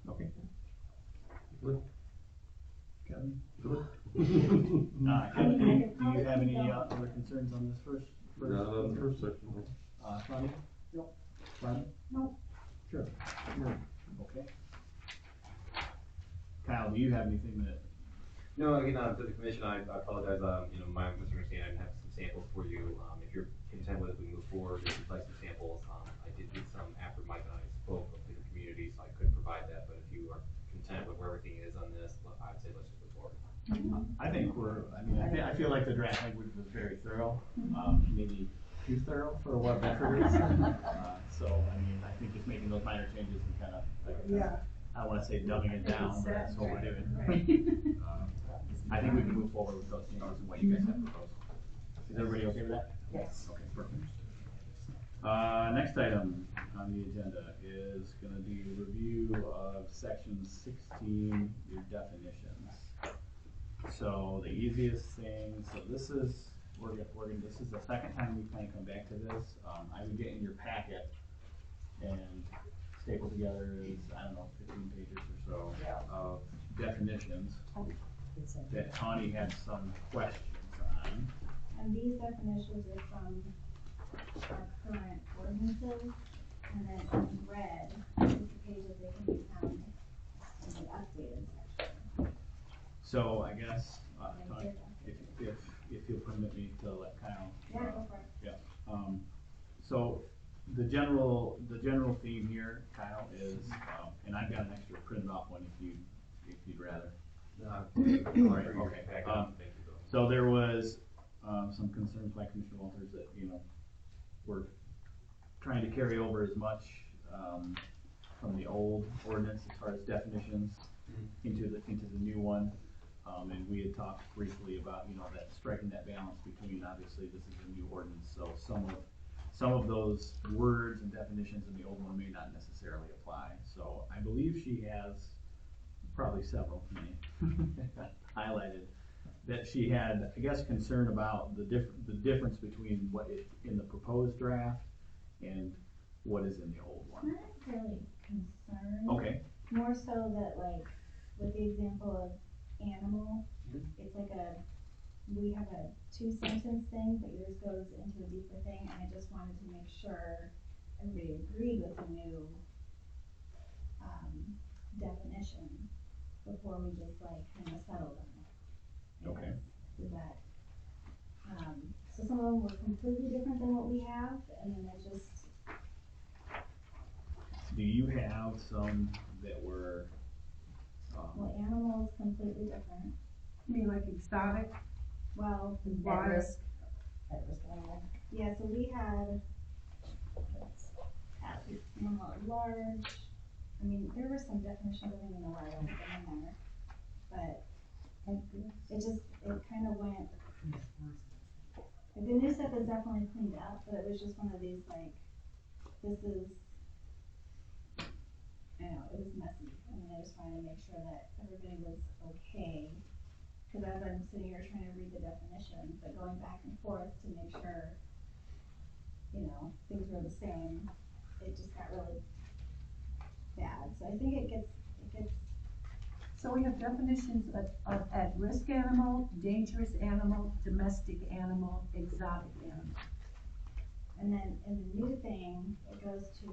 Okay. Good. Kevin? Good. Kevin, do you have any other concerns on this first? Not on the first section, no. Sonny? Nope. Brian? Nope. Sure. Okay. Kyle, do you have anything that, No, again, to the commission, I apologize, you know, my misunderstanding, I didn't have some samples for you, if you're content with it, we move forward, if you'd like some samples, I did get some after Mike and I spoke of different communities, so I couldn't provide that, but if you are content with where everything is on this, I'd say let's just move forward. I think I feel like the draft language was very thorough, maybe too thorough for what Bedford is. So, I mean, I think just making those minor changes and kind of, Yeah. I don't wanna say dumbing it down, but that's what we're doing. I think we can move forward with those changes and what you guys have proposed. Is everybody okay with that? Yes. Okay, perfect. Next item on the agenda is gonna be review of section 16, your definitions. So the easiest thing, so this is, this is the second time we've kind of come back to this. I would get in your packet and staple together is, I don't know, 15 pages or so Yeah. of definitions It's in- that Tawny had some questions on. And these definitions are from our current ordinances, and then in red is the page that they can be found in the updated section. So I guess, Tawny, Right if you'll permit me to let Kyle. Yeah, go for it. So the general theme here, Kyle, is, and I've got an extra printed off one if you'd rather. Alright, okay. Thank you, Bill. So there was, some concerns by Commissioner Walters that, we're trying to carry over as much, from the old ordinance as far as definitions into the new one. And we had talked briefly about, that striking that balance between, obviously, this is a new ordinance, so some of those words and definitions in the old one may not necessarily apply. So I believe she has probably several, highlighted, that she had, I guess, concern about the difference between what is in the proposed draft and what is in the old one. Not really concerned. Okay, More so that like, with the example of animal, it's like we have a 2-sentence thing, but yours goes into a deeper thing, and I just wanted to make sure everybody agreed with the new, definition before we just like kind of settled on it. Okay. Is that, so some of them were completely different than what we have, and then I just, do you have some that were, well, animal is completely different. You mean like exotic? Well, At risk animal. yeah, so we had animal at large. I mean, there were some definitions, I don't even know why I don't put them in there, but it kind of went, like, the new stuff is definitely cleaned up, but it was just one of these, like, this is, I don't know, it was messy. I mean, I just wanted to make sure that everybody was okay, cause as I'm sitting here trying to read the definition, but going back and forth to make sure, things were the same, it just got really bad. So I think it gets, So we have definitions of at-risk animal, dangerous animal, domestic animal, exotic animal. and then in the new thing, it goes to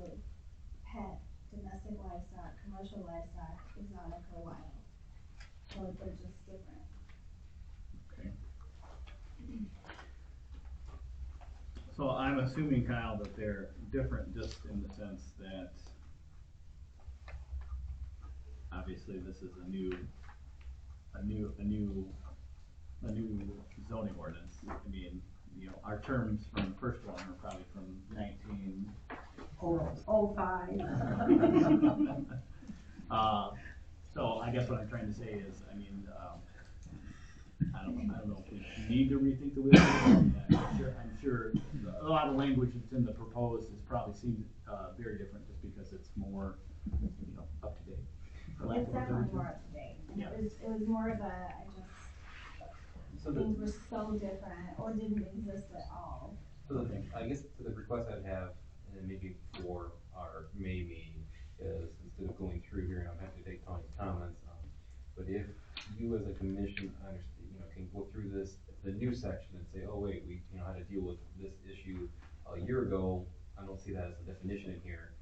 pet, domestic livestock, commercial livestock, exotic or wild. So they're just different. okay. So I'm assuming, Kyle, that they're different just in the sense that obviously this is a new zoning ordinance. I mean, you know, our terms from the first one are probably from 05. So I guess what I'm trying to say is, I mean, I don't know if we need to rethink the wheel. I'm sure a lot of the language that's in the proposed is probably seems, very different just because it's more, you know, up to date. for lack It's of a better definitely term. more up to date, and Yeah. it was more of a, So the, things were so different, or didn't exist at all. so the, I guess the request I'd have, and maybe for our May meeting, is instead of going through here, and I'm happy to take Tony's comments, but if you as a commission understand, you know, can go through this, the new section and say, oh wait, we, you know, had to deal with this issue a year ago, I don't see that as a definition in here,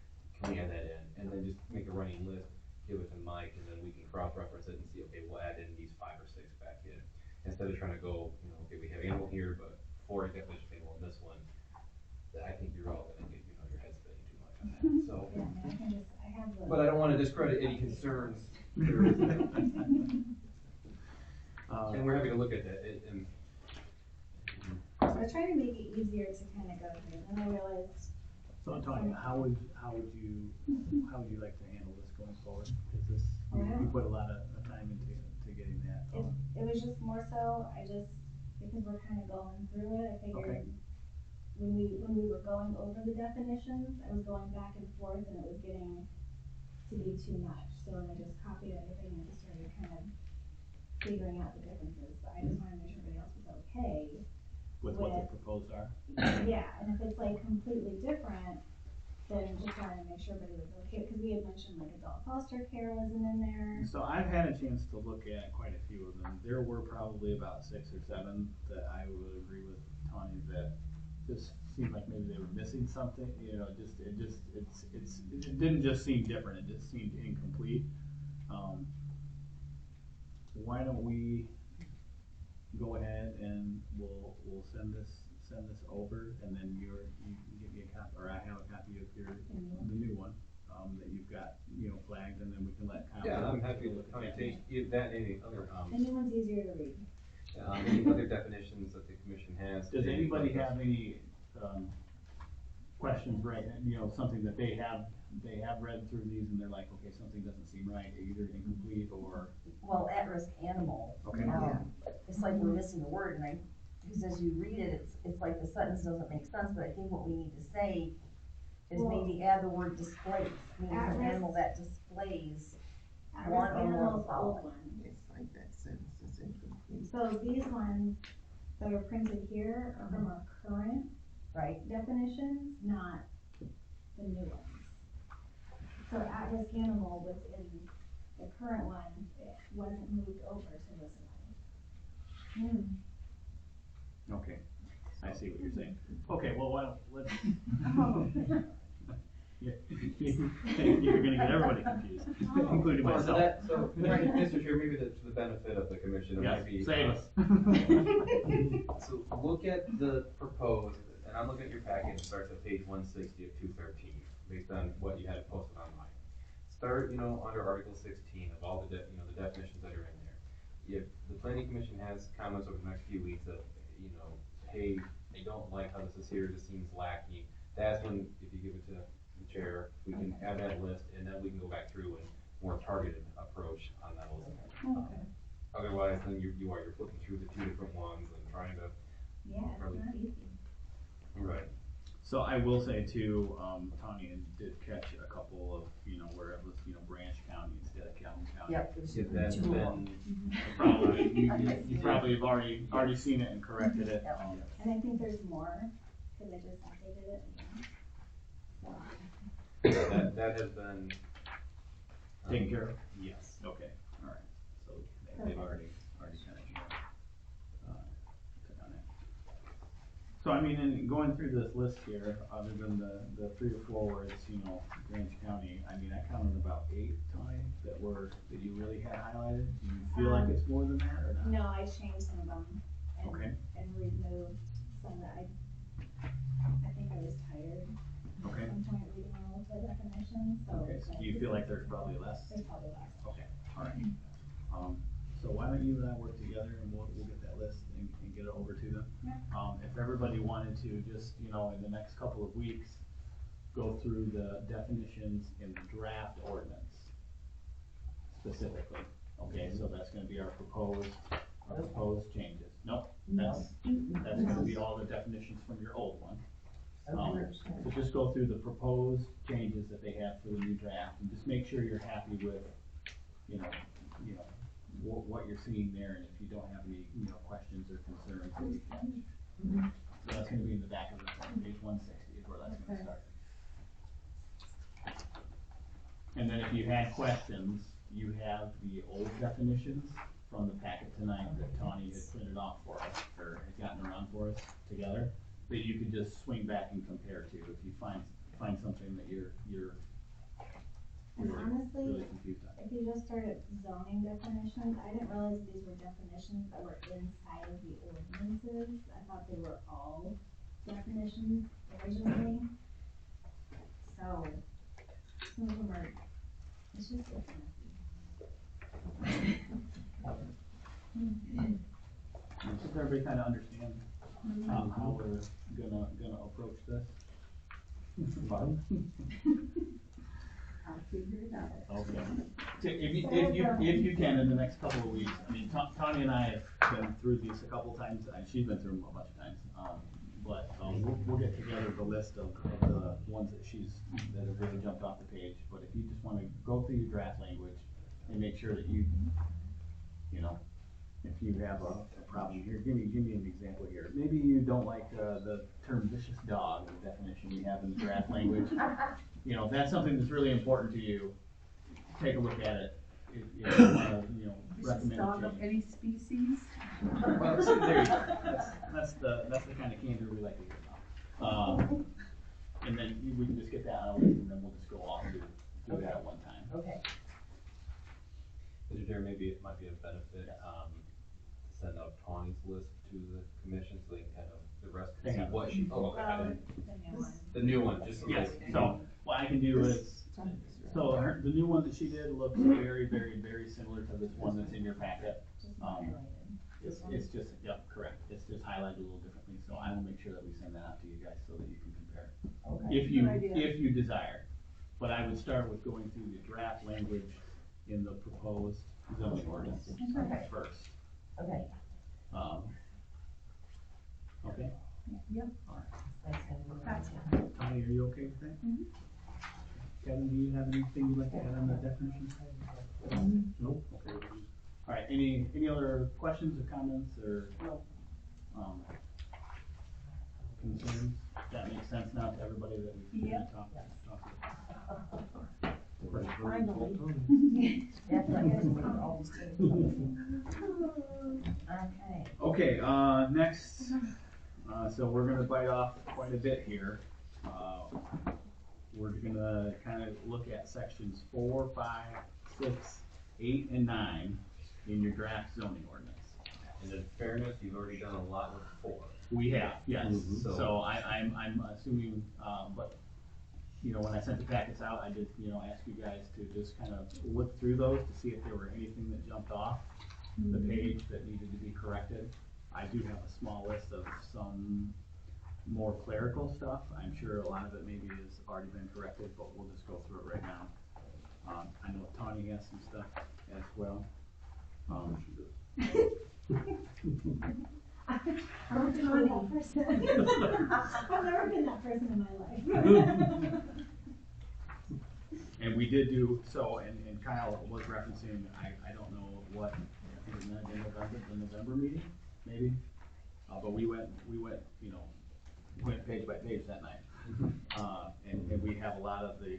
can we add that in? And then just make a running list, give it to Mike, and then we can cross-reference it and see, okay, we'll add in these 5 or 6 back in. Instead of trying to go, you know, okay, we have animal here, but 4 definitions of animal in this one, I think you're all gonna get, you know, your head spinning too much on that, so. Yeah, I mean, I can just, I have the. But I don't wanna discredit any concerns. And we're happy to look at that, and. I was trying to make it easier to kind of go through, and I realized, So Tony, how would you like to handle this going forward? Is this, you put a lot of time into getting that. it was just more so, because we're kind of going through it, I Okay. figured when we were going over the definitions, I was going back and forth and it was getting to be too much. So I just copied everything and just started kind of figuring out the differences. But I just wanted to make sure everybody else was okay. With what the proposed are? Yeah, and if it's like completely different, then just wanted to make sure everybody was okay, because we had mentioned like adult foster care wasn't in there. So I've had a chance to look at quite a few of them. There were probably about 6 or 7 that I would agree with Tony that just seemed like maybe they were missing something, you know, it didn't just seem different, it just seemed incomplete. Why don't we go ahead and we'll send this over, and then you give me a copy, or I have a copy of the new one, that you've got, you know, flagged, and then we can let Kyle. Yeah, I'm happy to, take that, any other, The new one's easier to read. any other definitions that the commission has. Does anybody have any, questions, right, you know, something that they have read through these and they're like, okay, something doesn't seem right, either incomplete or, Well, at-risk animal, okay? it's like we're missing a word, and because as you read it, it's like the sentence doesn't make sense, but I think what we need to say is maybe add the word displays, meaning an animal that displays one or more of the Animal's the old following. one. It's like that sentence is incomplete. So these ones that are printed here are from our current Right? definitions, not the new ones. So at-risk animal was in the current one, it wasn't moved over to this one. Okay, I see what you're saying. Okay, well, why don't, let's. You're gonna get everybody confused, including Well, so myself. that, so, Mr. Chair, maybe to the benefit of the commission, it Yes, might be. save us. So look at the proposed, and I'm looking at your package, it starts at page 160 of 213, based on what you had posted online. Start, you know, under Article 16 of all the, you know, the definitions that are in there. If the planning commission has comments over the next few weeks of, you know, hey, I don't like how this is here, this seems lacking, that's when, if you give it to the chair, we can add that list, and then we can go back through and more targeted approach on those. Otherwise, then you're flipping through the 2 different ones and trying to. Yeah, it's not easy. Right. So I will say too, Tanya did catch a couple of, you know, where it was, you know, Branch County instead of Calhoun County. Yep. There's If that's two of them. been, Probably, you probably have already seen it and corrected it. Yep. And I think there's more, cause I just updated it again. So, that has been. Taken care of? Yes. Okay, all right, so they've already kind of, took on it. So I mean, in going through this list here, other than the 3 or 4 where it's, you know, Branch County, I mean, I counted about 8 times that you really had highlighted. Do you feel like it's more than that or not? no, I changed some of them Okay. and removed some that I think I was tired Okay, at some point reading all of the definitions, so. okay, so do you feel like there's probably less? There's probably less. Okay, all right. So why don't you and I work together and we'll get that list in get it over to them. Yeah. If everybody wanted to just, you know, in the next couple of weeks, go through the definitions in the draft ordinance specifically. Okay, so that's gonna be our proposed changes. Nope, that's gonna be all the definitions from your old one. So just go through the proposed changes that they have for the new draft, and just make sure you're happy with, you know, what you're seeing there, and if you don't have any, questions or concerns that you catch. So that's gonna be in the back of the form, page 160 is where that's gonna start. And then if you had questions, you have the old definitions from the packet tonight that Tawny had printed off for us, or had gotten around for us together, that you could just swing back and compare to if you find something that you're And honestly, really confused on. if you just started zoning definitions, I didn't realize these were definitions that were inside of the ordinances. I thought they were all definitions originally. So, some of them are, it's just so messy. Does everybody kind of understand how we're gonna approach this? Fine. I'll figure it out. Okay. So if you can, in the next couple of weeks, I mean, Tawny and I have been through these a couple of times, and she's been through them a bunch of times. We'll get together the list of the ones that have really jumped off the page. But if you just wanna go through your draft language and make sure that if you have a problem here, give me an example here. Maybe you don't like the term vicious dog, the definition we have in the draft language. If that's something that's really important to you, take a look at it. If you wanna, Vicious recommend dog a of change. any species? Well, see, there you go. That's the kind of candor we like to hear about. And then we can just get that on a list, and then we'll just go off and do that at one time. Okay. Mr. Chair, maybe it might be a benefit, to send out Tawny's list to the commission so they can kind of, the rest can see Hang on. what she, okay, I didn't, The new one. the new one, just in Yes, case. so what I can do is, the new one that she did looks very, very, very similar to this one that's in your packet. Just Um, highlighted. It's just, yep, correct. It's just highlighted a little differently, so I will make sure that we send that out to you guys so that you can compare. Okay. If you, Good idea. if you desire. But I would start with going through the draft language in the proposed zoning ordinance Okay. first. Okay. Okay? Yep. Gotcha. Tony, are you okay with that? Kevin, do you have anything you'd like to add on the definition? Nope. Okay. All right, any other questions or comments or, concerns? That makes sense now to everybody that we've Yep. talked about? Finally. That's what I guess we all just Okay. Okay, next, so we're gonna bite off quite a bit here. We're gonna kind of look at sections 4, 5, 6, 8, and 9 in your draft zoning ordinance. And in fairness, you've already done a lot with 4. We have, yes, Mhm. so I'm assuming, but, when I sent the packets out, I did, ask you guys to just kind of look through those to see if there were anything that jumped off the page that needed to be corrected. I do have a small list of some more clerical stuff. I'm sure a lot of it maybe has already been corrected, but we'll just go through it right now. I know Tawny has some stuff as well. I'm not that person. I've never been that person in my life. And we did do, so, and Kyle was referencing, I don't know what, I think it might have been the November meeting, maybe? But we went, went page by page that night. And we have a lot of the,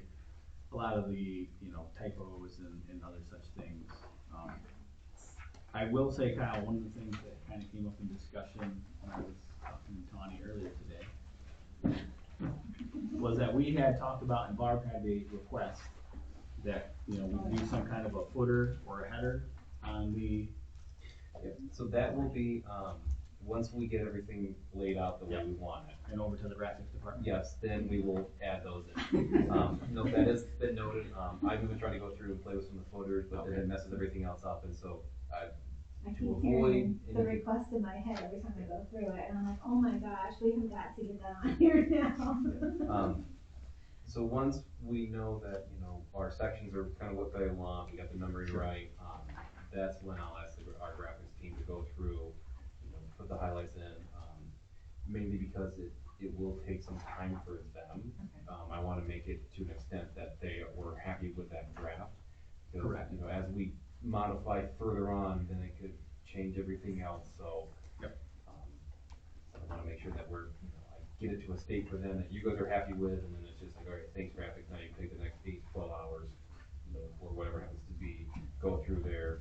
typos and other such things. I will say, Kyle, one of the things that kind of came up in discussion when I was talking to Tawny earlier today was that we had talked about, and Barb had a request that, we do some kind of a footer or a header on the, Yep. So that will be, once we get everything laid out the way we want it. and over to the graphics department. Yes, then we will add those in. No, that has been noted. I've been trying to go through and play with some of the footers, but then it messes everything else up, and so I To keep avoid hearing the any- request in my head every time I go through it, and I'm like, oh my gosh, we have got to get that on here now. So once we know that, you know, our sections are kind of what they want, we got the numbering right, that's when I'll ask our graphics team to go through, you know, put the highlights in, mainly because it will take some time for them. I wanna make it to an extent that they were happy with that draft. Because, Correct. you know, as we modify further on, then it could change everything else, so. Yep. So I wanna make sure that we're, you know, I get it to a state for them that you guys are happy with, and then it's just like, all right, thanks graphics, now you can take the next 8, 12 hours, you know, or whatever happens to be, go through there,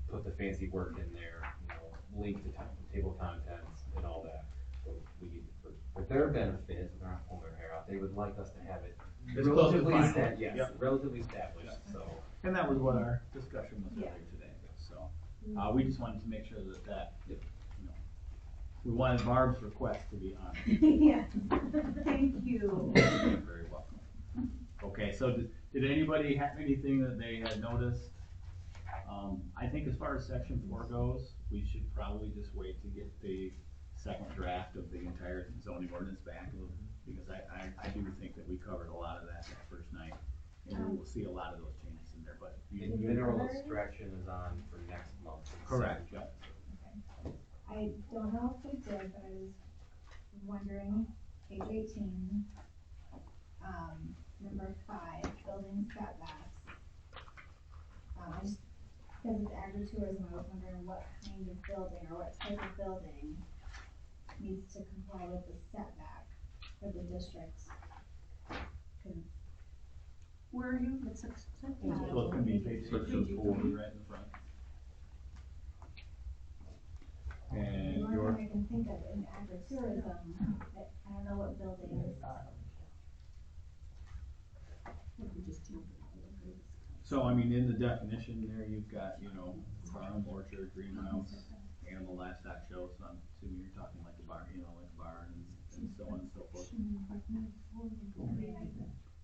put the fancy work in there, you know, link to table contents and all that. So we, for their benefit, they're not pulling their hair out, they would like us to have it As close to relatively final. established, yes, Yep. relatively established, so. And that was what our discussion was Yeah. earlier today, so, we just wanted to make sure that, you know, we wanted Barb's request to be honored. Yeah. Thank you. You're very welcome. Okay, so did anybody have anything that they had noticed? I think as far as section 4 goes, we should probably just wait to get the second draft of the entire zoning ordinance back, because I do think that we covered a lot of that first night, and we will see a lot of those changes in there, but. And mineral extraction is on for next month. Correct, yep. I don't know if we did, but I was wondering, page 18, number 5, building setbacks. I just, because it's agritourism, I was wondering what kind of building or what type of building needs to comply with the setback for the district. 'Cause Where are you? It's a, So it's gonna be page Section 4. right in the front. the And only your, thing I can think of in agritourism, I don't know what buildings. so I mean, in the definition there, you've got, you know, farm, orchard, greenhouse, animal livestock show, so I'm assuming you're talking like a barn, you know, like a barn and so on and so forth. I mean,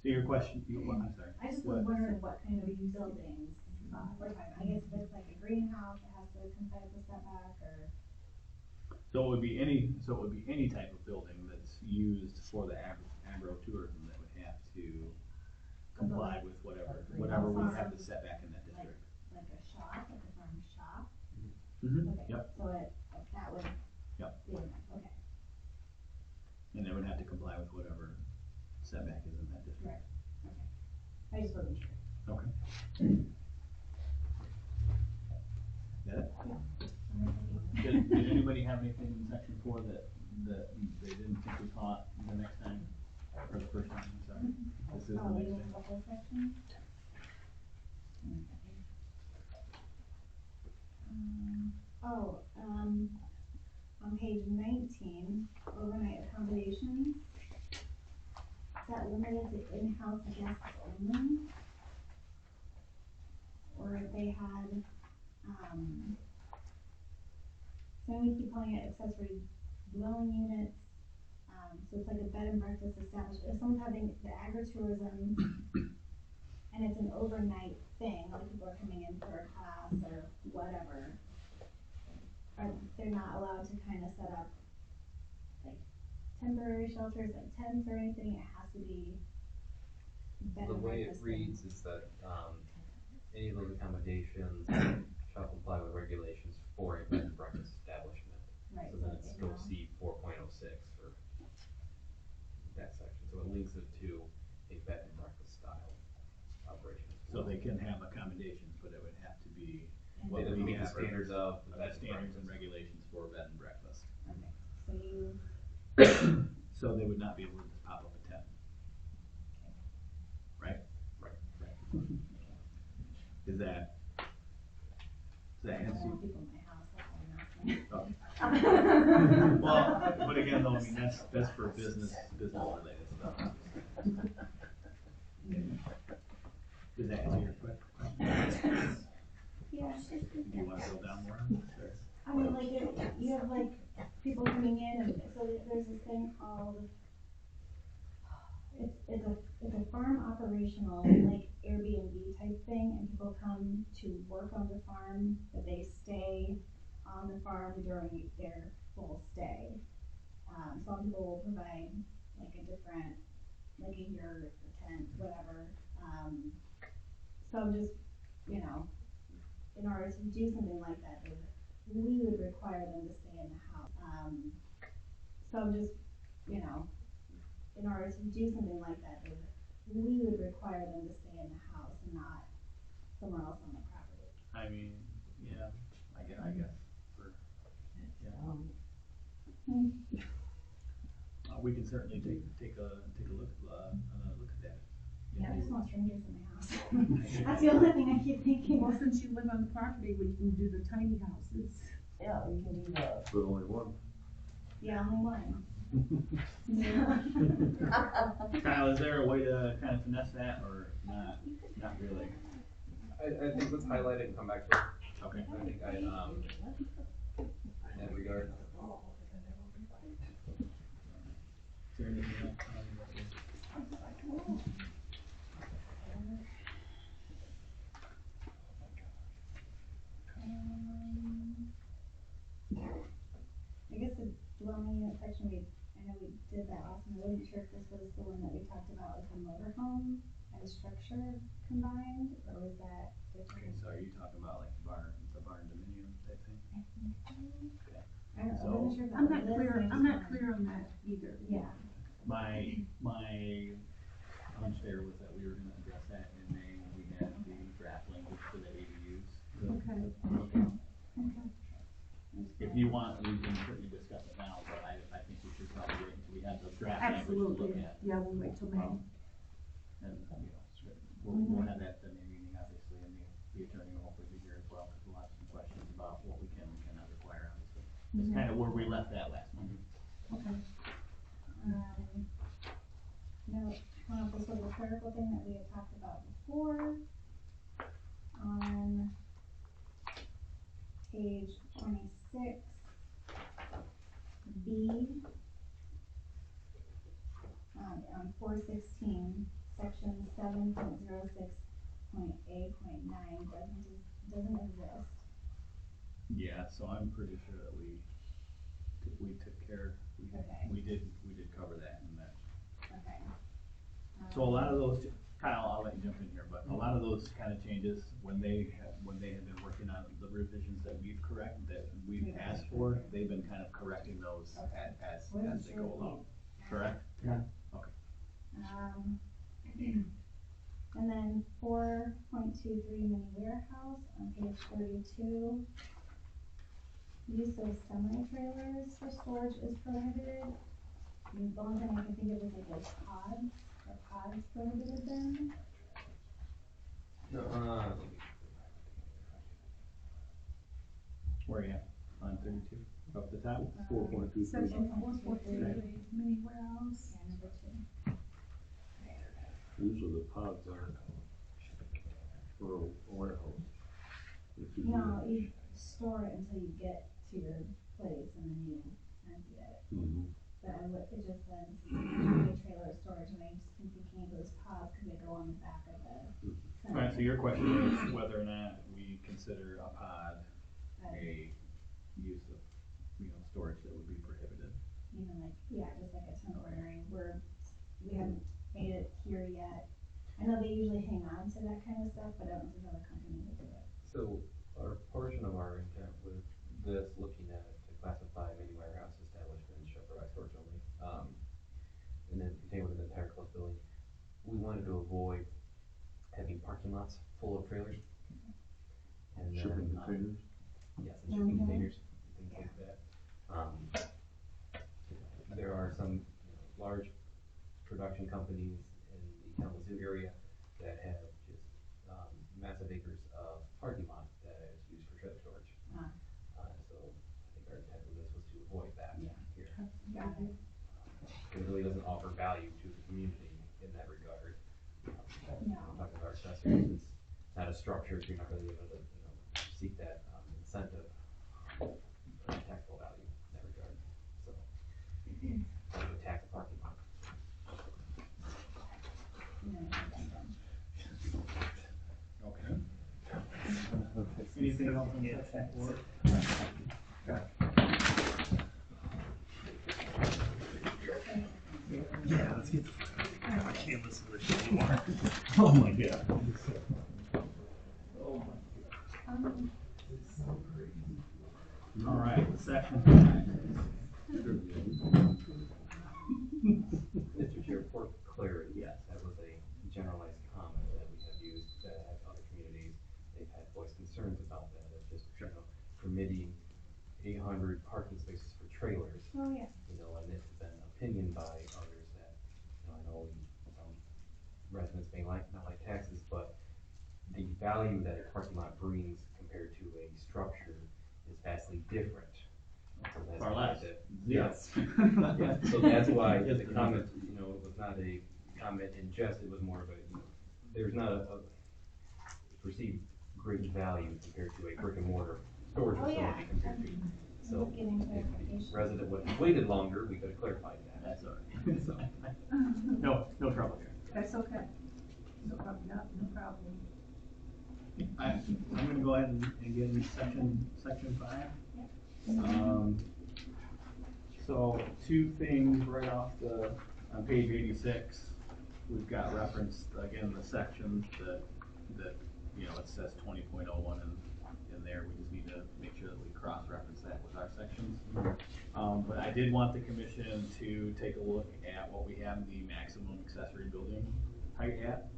So your question, I'm sorry. I just What? was wondering what kind of buildings we're talking about. I guess if it's like a greenhouse, it has to comply with the setback, or. So it would be any type of building that's used for the agro-tourism that would have to comply with whatever we have to set back in that district. Like a shop, like a farm shop? Mm-hmm, Okay, yep, so that would. Yep. Be in there, okay, and they would have to comply with whatever setback is in that district. I just wasn't sure. Okay. Got it? Did anybody have anything in section 4 that they didn't think we caught the next time, or the first time, I'm sorry? This is the Oh, we next didn't time. have a whole section? On page 19, overnight accommodations. Is that limited to in-house guests only? Or if they had, so we keep calling it accessory dwelling units, so it's like a bed and breakfast establishment, if someone's having the agritourism, and it's an overnight thing, like people are coming in for a class or whatever, they're not allowed to kind of set up, like, temporary shelters, like tents or anything, it has to be bed The and way it breakfast reads things. is that, any of those accommodations shall comply with regulations for a bed and breakfast establishment. Right, So then it's still in-house. C 4.06 for that section, so it links it to a bed and breakfast style operation. So they can have accommodations, but it would have to be what They would we meet the have standards of the the bed and standards and breakfast. regulations for bed and breakfast. Okay, so you, So they would not be able to just pop up a tent. Right? Right. Is that I don't answer? want people in my house, that's what Oh. I'm asking. Well, but again, though, I mean, that's for business related stuff. Does that answer your question? Yeah, Do you wanna go down more on this, or? I mean, like, you have like people coming in, and so there's this thing called, it's a farm operational, like Airbnb type thing, and people come to work on the farm, but they stay on the farm during their full stay. Some people will provide like a different, like a yurt or tent, whatever. So I'm just, you know, in order to do something like that, we would require them to stay in the house. So I'm just, you know, in order to do something like that, we would require them to stay in the house and not somewhere else on the property. I mean, yeah, I guess, for, yeah. We can certainly take a look, look at that. Yeah, I just want strangers in my house. That's the only thing I keep thinking. Well, since you live on the property, we can do the tiny houses. Yeah, we can do the. But only one. Yeah, only one. Kyle, is there a way to kind of finesse that, or not? Not really. I think let's highlight it and come back to it. Okay. I think in that regard. Is there anything else? I guess the dwelling unit section, I know we did that last time. I wasn't sure if this was the one that we talked about with the motorhome and structure combined, or was that Okay, different? so are you talking about like the barn dominium type thing? Okay. I don't know, I So- wasn't sure if that I'm was not this, clear, and I I'm just not wanted- clear on that either. Yeah, My hunch there was that we were gonna address that in May when we had the draft language for the ADUs. Okay. Okay. okay. If you want, we can certainly discuss it now, but I think we should probably wait until we have the draft language to look Absolutely, at. yeah, we'll wait till May. And, you know, we'll have that at the May meeting, obviously, and the attorney will hopefully be here as well, because we'll have some questions about what we can and cannot require, obviously. That's kind of where we left that last month. Okay. No, this was a clerical thing that we had talked about before. On page 26, B, on 416, section 7.06.A.9 doesn't exist. Yeah, so I'm pretty sure that we took care, Okay. we did cover that in that. Okay. So a lot of those, Kyle, I'll let you jump in here, but a lot of those kind of changes, when they have been working on the revisions that we've asked for, they've been kind of correcting those as they go along, correct? Yeah. Okay. And then 4.23 mini warehouse on page 32. Use of semi-trailers for storage is prohibited. The only thing I can think of is like those pods. Are pods prohibited then? No, Where are you at? On 32, up the top? 4.23. Section 4.23, mini warehouse. Yeah, number 2. Usually the pods are for a warehouse. It's usually- No, you store it until you get to your place and then you empty it. Mhm. But it just says semi-trailer storage, and I just been thinking of those pods because they go on the back of the. Alright, so your question is whether or not we consider a pod a use of, storage that would be prohibited. You know, like, yeah, just like a temporary, we haven't made it here yet. I know they usually hang on to that kind of stuff, but I don't think other companies will do it. so our portion of our intent with this, looking at it, to classify mini warehouse establishment and shop by storage only, and then contain within the entire closed building, we wanted to avoid having parking lots full of trailers. And then, Shipping containers. yes, and shipping Mhm. containers, things like that. There are some large production companies in the Kalamazoo area that have just massive acres of parking lot that is used for trailer storage. Ah. So I think our intent with this was to avoid that Yeah. here. Got it. It really doesn't offer value to the community in that regard. No. Talking about accessories, it's not a structure, so you're not really able to, seek that incentive or taxable value in that regard, so. To attack the parking lot. anything else on section 4? Yeah, let's get. I can't listen to this shit anymore. Oh my god. All right, section 5. Mr. Chair, for clarity, Yes. that was a generalized comment that we have used, that other communities, they've had voiced concerns about that, it's just, you know, permitting 800 parking spaces for trailers, Oh, yeah. you know, and it's been opinioned by others that, you know, I know some residents may not like taxes, but the value that a parking lot brings compared to a structure is vastly different. So that's Far why less. that- Yes. Yeah, so that's why Yes, the comment, you know, was not a comment in jest, it was more of a, you know, there's not a perceived great value compared to a brick and mortar storage Oh, yeah. facility compared to. So I'm getting if the clarification. resident would have waited longer, we could have clarified that. That's all right. So, no trouble here. That's okay. No problem, no problem. I'm gonna go ahead and get into section 5. So two things right off on page 86, we've got referenced, again, the sections that, you know, it says 20.01 in there, we just need to make sure that we cross-reference that with our sections. But I did want the commission to take a look at what we have the maximum accessory building height at.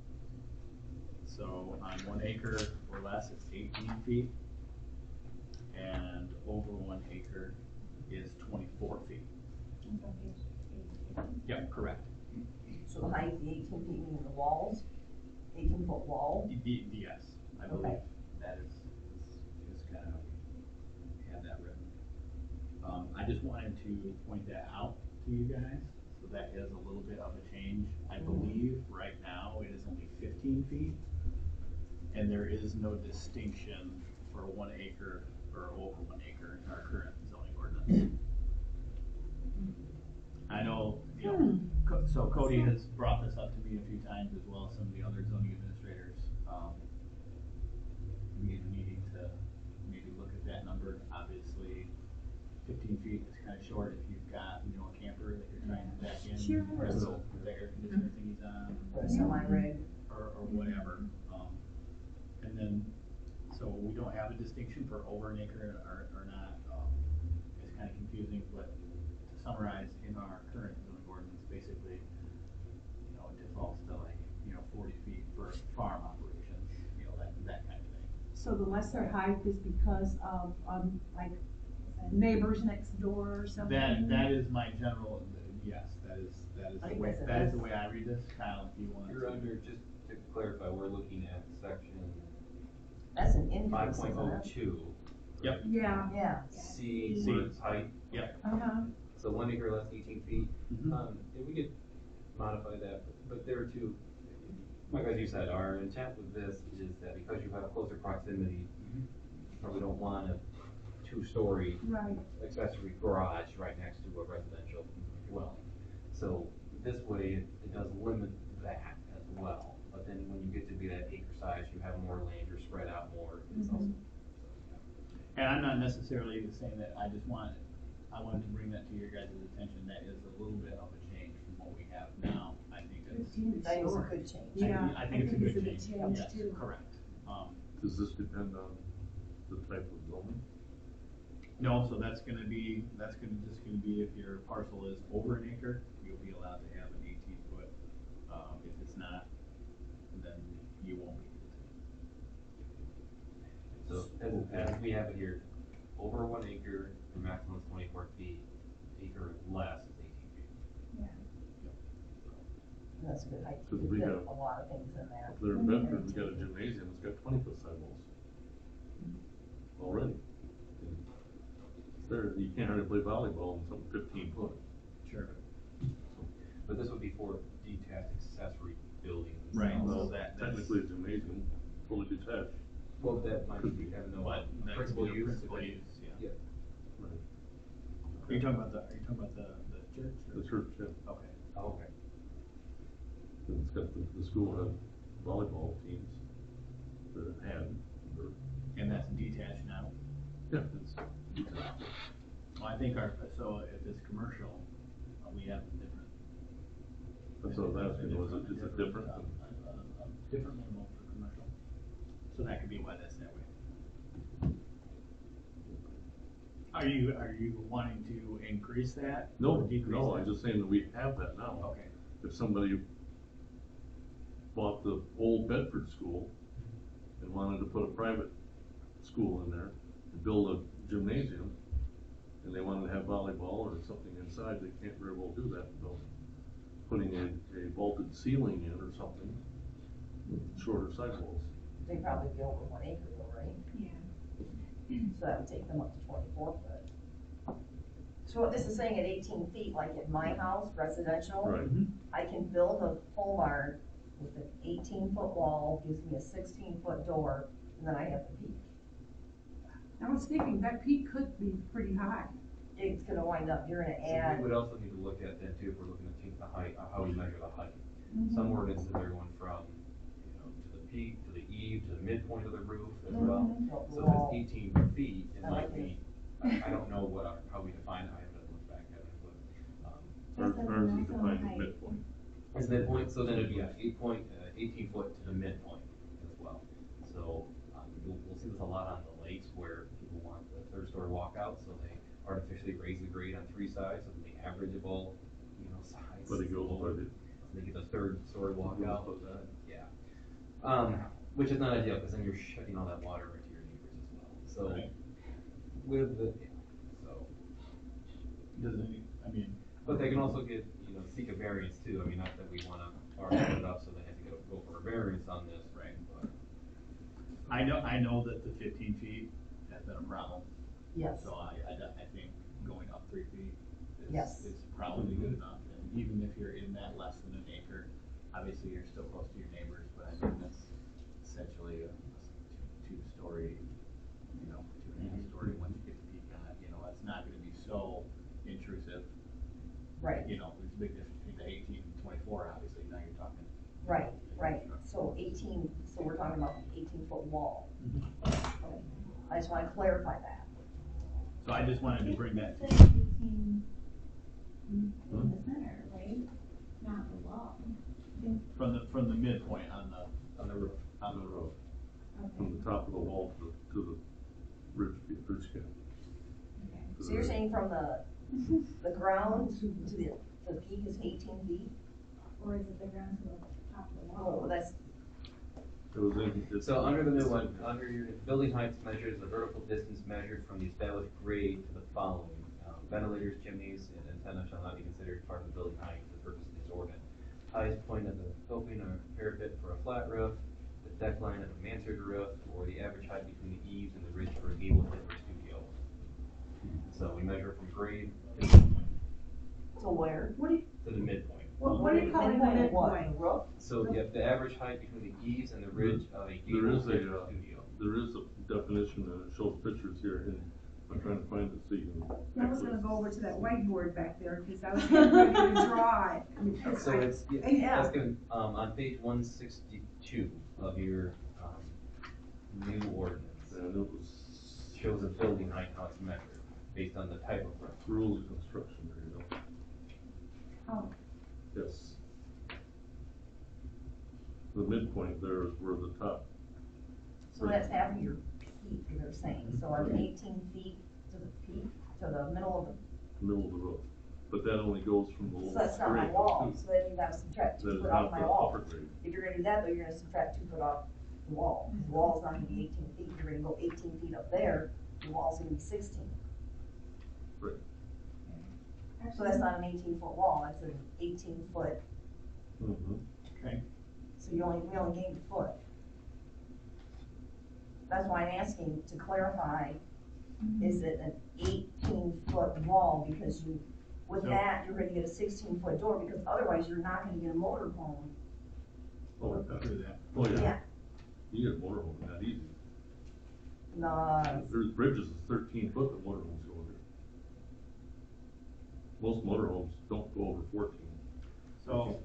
So on 1 acre or less, it's 18 feet. And over 1 acre is 24 feet. It's on page 88. Yep, correct. So the height, the 18 feet meaning the walls, 18-foot wall. Yes, I believe Okay. that is kind of, we have that written. I just wanted to point that out to you guys, so that is a little bit of a change. I believe right now it is only 15 feet, and there is no distinction for 1 acre or over 1 acre in our current zoning ordinance. I know, you know, so Cody has brought this up to me a few times as well, some of the other zoning administrators. We needing to maybe look at that number. Obviously, 15 feet is kind of short if you've got, you know, a camper that you're trying to back in. Sure. Or the air conditioner thingy's on. Or a semi-rig. Or whatever. And then, so we don't have a distinction for over an acre or not. It's kind of confusing, but to summarize, in our current zoning ordinance, basically, you know, it defaults to like, you know, 40 feet for farm operations, you know, that kind of thing. So the lesser height is because of, like, neighbors next door or something? That is my general, yes, that is I the think way, that's a- that is the way I read this. Kyle, if you want You're to. under, just to clarify, we're looking at section That's an increase, five isn't point it? oh two. Yep. Yeah, Yeah. C, C. where it's height, uh-huh. so 1 acre less 18 feet. Mhm. If we could modify that, but there are two, like as you said, our intent with this is that because you have closer proximity, you probably don't want a 2-story Right. accessory garage right next to a residential dwelling. So this way, it does limit that as well. But then when you get to be that acre size, you have more land, you're spread out more. It's also, And I'm not necessarily saying that, I wanted to bring that to your guys' attention, that is a little bit of a change from what we have now. I think it's, 15 is That is a short. good change. Yeah, I think it's a good change. Yes, too. correct. Does this depend on the type of zoning? No, so that's just gonna be if your parcel is over an acre, you'll be allowed to have an 18-foot. If it's not, then you won't be able to. so as we have it here, over 1 acre, your maximum is 24 feet, acre less is 18 feet. That's a good height. Because You we fit have- a lot of things in there. Up there in Bedford, we got a gymnasium, it's got 20-foot sidewalls. Already. There, you can't hardly play volleyball in something 15 foot. Sure. But this would be for detached accessory buildings. Right. Well, So that's- technically a gymnasium, fully detached. Well, that might be having no But that could principal be a use. principal use, yeah. Yeah. Right. Are you talking about the church? or- The church, yeah. Okay. Oh, okay. And it's got the school had volleyball teams that it had, or And that's detached now? Yeah, it's, Well, I think so if it's commercial, we have a different. that's what I was asking, is it different? A different minimum for commercial, so that could be why that's that way. Are you wanting to increase that? No, or decrease no, that? I'm just saying that we have that now. Okay, If somebody bought the old Bedford school and wanted to put a private school in there, and build a gymnasium, and they wanted to have volleyball or something inside, they can't very well do that without putting a vaulted ceiling in or something, shorter sidewalls. They'd probably be over 1 acre though, right? Yeah. So that would take them up to 24 foot. So what this is saying, at 18 feet, like at my house, residential, Right. I can build a pole barn with an 18-foot wall, gives me a 16-foot door, and then I have the peak. I was thinking that peak could be pretty high. It's gonna wind up, you're gonna So add, we would also need to look at that too, if we're looking to change the height, how we measure the height. Mm-hmm. Some ordinances are going from, to the peak, to the eave, to the midpoint of the roof as well. the So wall. if it's 18 feet, it I might like it. be, I don't know how we define it, I haven't looked back at it, but, Ours Just as a ours is maximum defined as height. midpoint. it's midpoint, so then it'd be 18 foot to the midpoint as well. So, we'll see this a lot on the lakes where people want the third story walkout, so they artificially raise the grade on 3 sides, so the average of all, sides. But it goes lower. by the. They get the third story walkout. Goes by that. Yeah. Which is not ideal, because then you're shutting all that water into your neighbors as well. So, Right. with the, so, but they can also get, seek a variance too. I mean, not that we wanna already put it up, so they have to go for a variance on this. Right. But, I know that the 15 feet has been a problem, Yes, so I think going up 3 feet Yes. is probably good enough. And even if you're in that less than an acre, obviously you're still close to your neighbors, but I think that's essentially a 2-story, 2.5-story, once you get the peak on it, it's not gonna be so intrusive. right, There's a big difference between the 18 and 24, obviously, now you're talking. right, so 18, so we're talking about the 18-foot wall. Okay. I just wanna clarify that. So I just wanted to bring that, It says 18 in the center, right? Not the wall. from the midpoint on the roof. on the roof. From Okay, the top of the wall to the ridge cap. okay. So you're saying from the ground to the peak is 18 feet? Or is it the ground to the top of the Oh, wall? that's, It was in. So under the new one, under your building heights measures, the vertical distance measured from the established grade to the following. Ventilators, chimneys, and antenna shall not be considered part of the building height for the purpose of this ordinance. Highest point of the coping or parapet for a flat roof, the deck line of a mansard roof, or the average height between the eaves and the ridge for a gable hip or studio. So we measure from grade to midpoint. so where? What do you, To the midpoint. what do you call it, the Midpoint of what, midpoint? the roof? So you have the average height between the eaves and the ridge of a There gable is hip a, or studio. there is a definition and it shows pictures here, and I'm trying to find it so you can. I was gonna go over to that whiteboard back there, cause I was getting ready to draw it. I mean, 'cause So I- it's, Yeah. that's gonna, on page 162 of your, new ordinance, And it was shows the building height, how it's measured, based on the type of roof. rules of construction, there you go. Oh, Yes. The midpoint there is where the top, So that's half of your peak, they're saying, so I'm 18 feet to the peak, to the middle of the, middle of the roof. But that only goes from the so little that's not my grade wall, too. so then you gotta subtract 2 That is foot off not my the wall. upper grade. If you're gonna do that, though, you're gonna subtract 2 foot off the wall, the wall's not gonna be 18 feet, you're gonna go 18 feet up there, the wall's gonna be 16. So that's not an 18-foot wall, that's an 18-foot, Mhm. Okay. so we only gained a foot. That's why I'm asking to clarify, is it an 18-foot wall, because with So- that, you're gonna get a 16-foot door, because otherwise you're not gonna get a motorhome. Oh, yeah. Through that. Oh, yeah. Yeah. You get a motorhome that easy. No, There's bridges that's 13 foot that motorhomes go under. Most motorhomes don't go over 14. So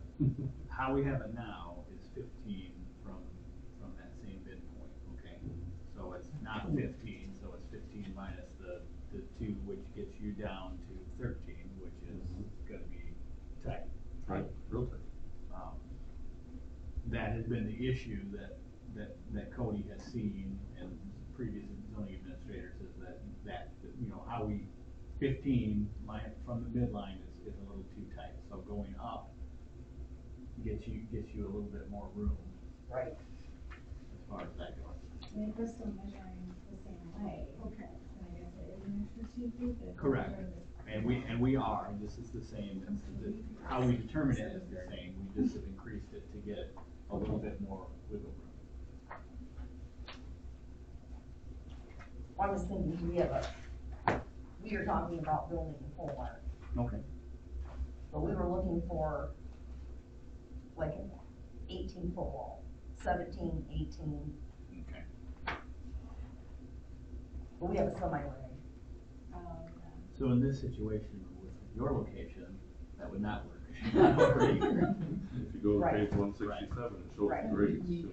how we have it now is 15 from that same midpoint, okay? So it's not not 15, so it's 15 minus the 2, which gets you down to 13, which is gonna be tight. Right, real tight. That has been the issue that Cody has seen and previous zoning administrators is that, you know, how 15 from the midline is a little too tight. So going up gets you a little bit more room Right. as far as that goes. I mean, if we're still measuring the same way. Okay. Then I guess it is an extra 2 feet, but if we're Correct. measuring this. And we are, this is the same, how we determine it is the same, we just have increased it to get a little bit more wiggle room. I was thinking, we were talking about building a pole barn, Okay. but we were looking for like an 18-foot wall, 17, 18, Okay. but we have a semi-ring. So in this situation with your location, that would not work. Not over here. If you go to Right. page 167, it shows Right. the grades too.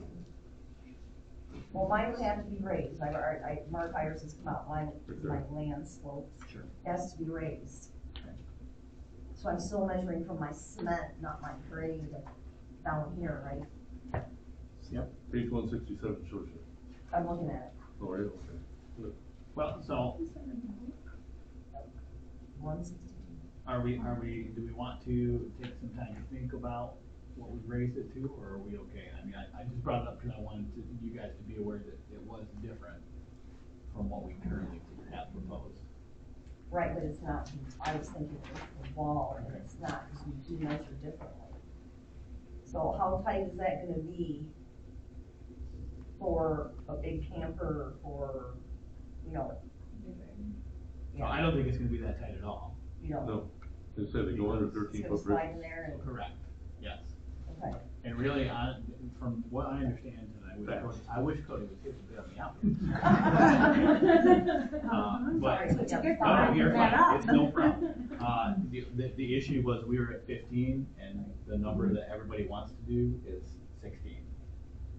Well, mine would have to be raised, Mark Hires has come out, my land slopes. Sure. Has to be raised. Okay. So I'm still measuring from my cement, not my grade down here, right? Yep. Page 167 shows you. I'm looking at it, Oh, right, okay. Well, so 162. do we want to take some time to think about what we've raised it to, or are we okay? I mean, I just brought it up because I wanted you guys to be aware that it was different from what we currently have proposed. Right, but it's not, I was thinking it's the wall, and it's not, because we do measure differently. So how tight is that gonna be for a big camper, for, you know? So I don't think it's gonna be that tight at all. You know, No, they said they go under it's 13 gonna foot slide in bridges. there and, Correct. Yes. okay. And really, from what I understand, and I wish Cody was here to bail me out. But, Sorry, we got no, five. you're fine, it's no problem. The issue was we were at 15, and the number that everybody wants to do is 16,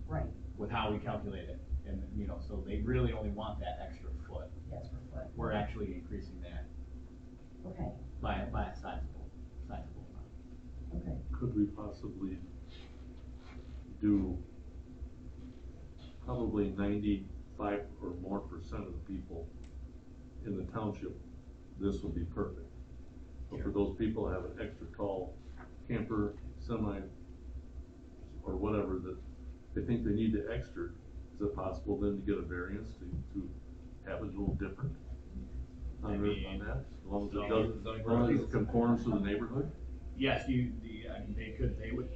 Right, with how we calculate it. And, you know, so they really only want that extra foot. yes, per foot. We're actually increasing that Okay, by a sizable amount. okay. Could we possibly do probably 95 or more percent of the people in the township, this would be perfect. But for those people who have an extra tall camper, semi, or whatever, that they think they need the extra, is it possible then to get a variance to have it a little different? On that, as long as it does, as long as it conforms to the neighborhood? Yes, I mean,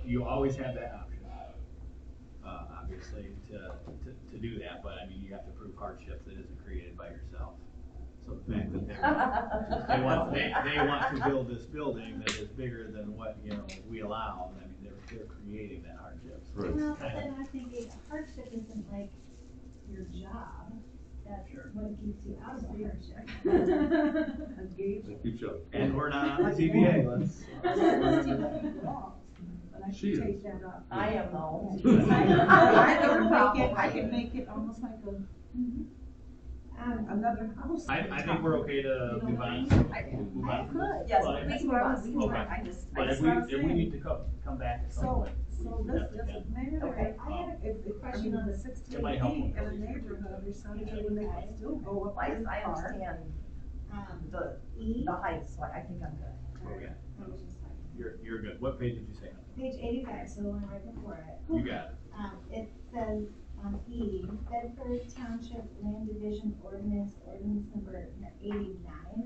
you always have that option, obviously, to do that, but I mean, you have to prove hardship that isn't created by yourself. So the fact that they want to build this building that is bigger than what, you know, we allow, I mean, they're creating that hardship. So Right. it's Well, but kind then I'm thinking, hardship isn't like your job, that's Sure. what keeps you out of the hardship. That keeps you up. And we're not on the ZBA, let's. But I She should is. take that off. I am though. I can make it almost like another house. I think we're okay to move on. Move on from this. Yes, But if- we can move on. Okay. But if we need to come back at some So, point. so we this definitely doesn't can. matter. Okay. I had If, question on the the 16 It might help feet in when a those neighborhood or something, when they can still go up I this far. understand the E, height, so I think I'm good. Okay, I was just like, you're good. What page did you say? page 85, so the one right before it. You got it. It says on E, Bedford Township Land Division Ordinance number 89.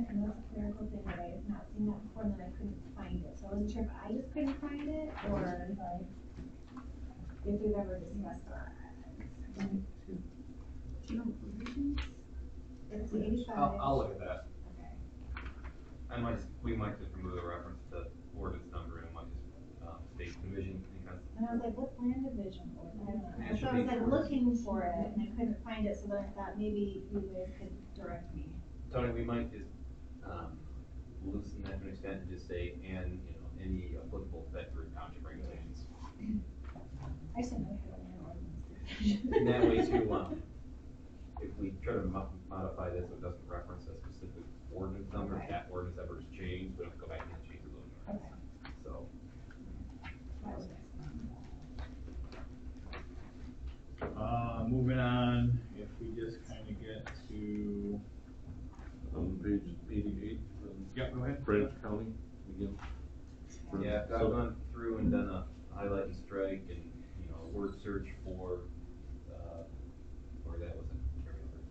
I know it's a clerical thing, but I have not seen that before, and then I couldn't find it. So I wasn't sure if I just couldn't find it, or if we've ever discussed it. It's 85. I'll look at that. Okay. We might just remove the reference to ordinance number and might just state division because And I was like, what's land division ordinance? It should So I was be like ordinance. looking for it, and I couldn't find it, so then I thought maybe you guys could direct me. Tony, we might just loosen that to an extent and just say, and, you know, any applicable Bedford Township regulations. I just didn't know we had a land ordinance. And that way too, if we try to modify this so it doesn't reference a specific ordinance number. If Okay. that ordinance ever is changed, we have to go back and change those ordinance. So, That was excellent. Moving on, if we just kinda get to, Page 88. yep, go ahead. Branch County, again. yeah, I've So- gone through and done a highlight and strike and, you know, word search for that wasn't carried over.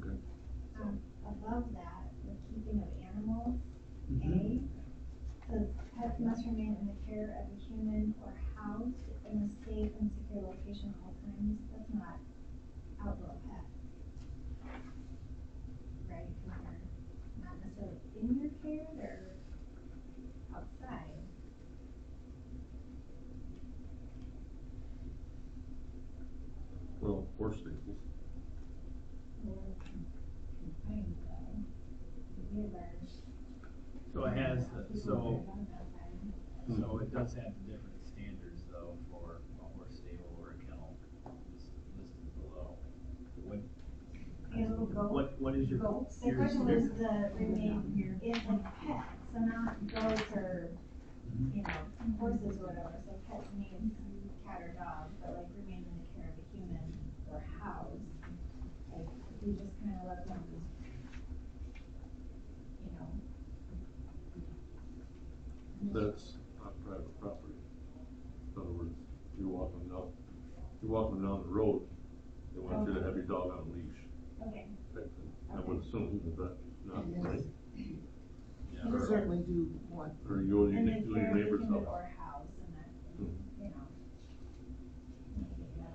Okay. Above that, the keeping of animals, A, says pets must remain in the care of a human or housed in a safe and secure location at all times. That's not outdoor pets. Right, because they're not necessarily in your care, they're outside. Well, horse stables. Or confined though. We have our. So it has, so outside. So it does have different standards though for a horse stable or a kennel listed below. And little goat. What is your? Goats. The question was the remain, it's a pet, so not goats or, you know, horses or whatever, so pets means cat or dog, but like remain in the care of a human or house. Like, if you just kinda let them, you know. That's on private property. In other words, you're walking down the road, they want you to have your dog on a leash. Okay. Type thing. I would assume that, not right. Yeah. You certainly do want. Or you go to In your the care of a neighbor's human house. or house, and that, Mhm. you know. Maybe that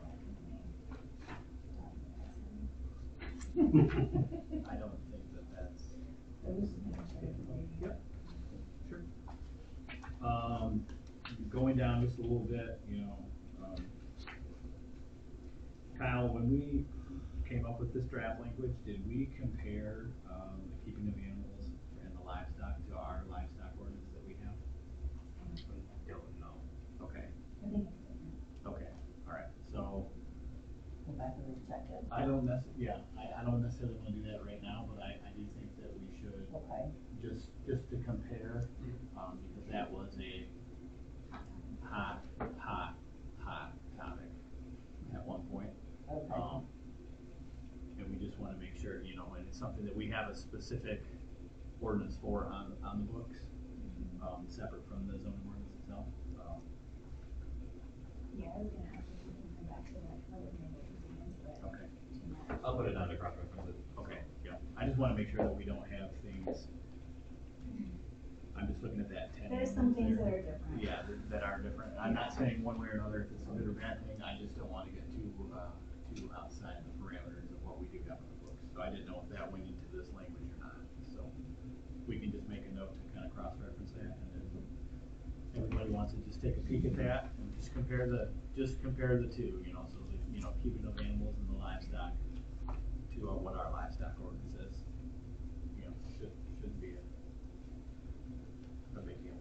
could I don't think that's. be. Yep. Sure. Going down just a little bit, you know, Kyle, when we came up with this draft language, did we compare, the keeping of animals and the livestock to our livestock ordinance that we have? I don't know. Okay, I think it's different. okay, alright, so, Go back and recheck it. I don't necessarily wanna do that right now, but I do think that we should, Okay. just to compare, because that was a hot topic at one point. Okay. And we just wanna make sure, you know, and it's something that we have a specific ordinance for on the books, separate from the zoning ordinance itself. Yeah, I was gonna ask if we can come back to that, I would maybe look into it. Okay, I'll put it on to cross-reference it. okay, yeah, I just wanna make sure that we don't have things, I'm just looking at that 10. There's some things that are different. Yeah, that are different. I'm not saying one way or another if it's a good or bad thing, I just don't wanna get too outside the parameters of what we do have in the books. So I didn't know if that went into this language or not, so we can just make a note to kinda cross-reference that, and then everybody wants to just take a peek at that and just compare the two, you know, so the, you know, keeping of animals and the livestock to what our livestock ordinance is. You know, shouldn't be a big deal.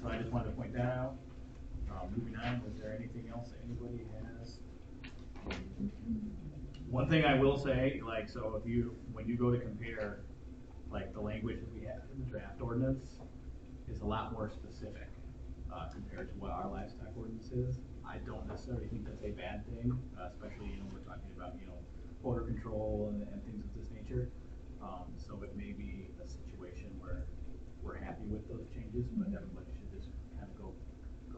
So I just wanted to point that out. Moving on, was there anything else that anybody has? One thing I will say, like, so when you go to compare, like, the language that we have in the draft ordinance is a lot more specific, compared to what our livestock ordinance is. I don't necessarily think that's a bad thing, especially, you know, we're talking about, you know, odor control and things of this nature. So it may be a situation where we're happy with those changes, but everybody should just kind of go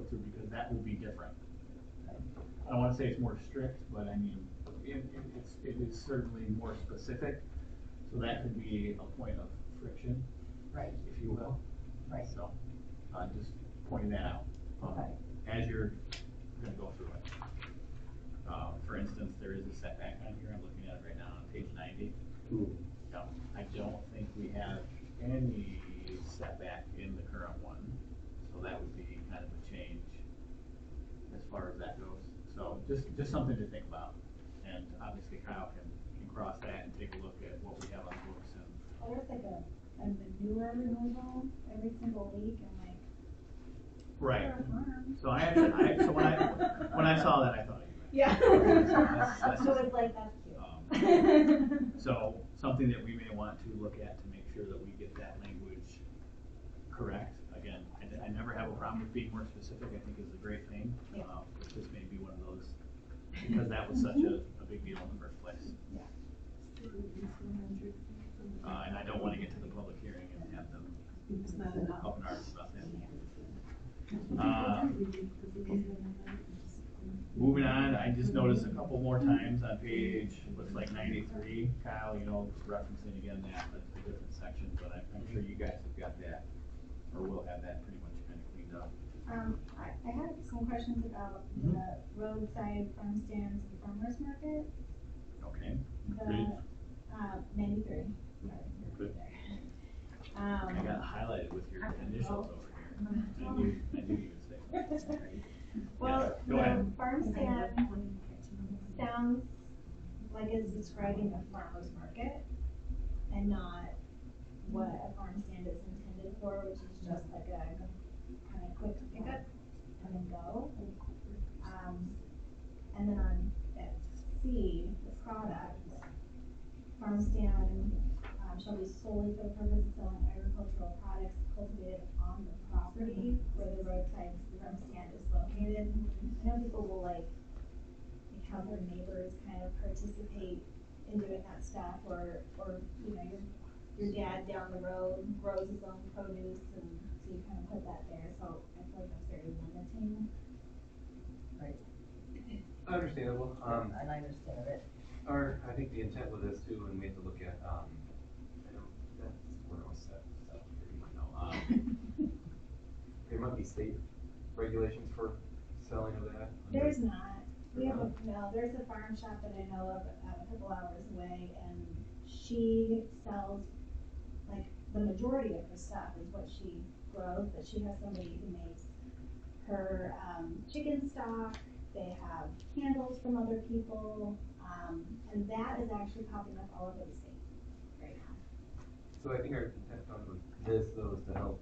through, because that will be different. I don't wanna say it's more strict, but I mean, it is certainly more specific, so that could be a point of friction, Right, if you will. right. So, just pointing that out, Okay. as you're gonna go through it. For instance, there is a setback on here, I'm looking at it right now on page 90. Yeah, I don't think we have any setback in the current one, so that would be kind of a change as far as that goes. So just something to think about, and obviously Kyle can cross that and take a look at what we have on the books and. Oh, there's like a manure removal every single week, and like. Right. for a farm. So when I saw that, I thought of you. Yeah. That's So it's like, that's cute. So, something that we may want to look at to make sure that we get that language correct. Again, I never have a problem with being more specific, I think is a great thing. Yeah. But this may be one of those, because that was such a big deal in the first place. And I don't wanna get to the public hearing and have them up in arms about that. Moving on, I just noticed a couple more times on page, looks like 93, Kyle, referencing again that, but a different section, but I'm sure you guys have got that, or will have that pretty much kind of cleaned up. I had some questions about the roadside farm stands and farmers market, Okay, the, 93. Okay. I got highlighted with your initials over here. I knew you would say that. Well, Go ahead. the farm stand sounds like it's describing a farmer's market and not what a farm stand is intended for, which is just like a kind of quick pickup and then go. And then at C, the product, farm stand shall be solely for the purpose of selling agricultural products cultivated on the property where the roadside farm stand is located. I know people will like have their neighbors kind of participate in doing that stuff, or your dad down the road grows his own produce, and so you kind of put that there. So I feel like that's very limiting. Understandable. And I understand it. I think the intent with this too, and we have to look at, I know that's where I was set, so you might know. There might be state regulations for selling of that. There's not. There's a farm shop that I know of a couple hours away, and she sells, like, the majority of her stuff is what she grows, but she has somebody who makes her chicken stock. They have candles from other people, and that is actually popping up all over the state right now. So I think our intent with this though is to help,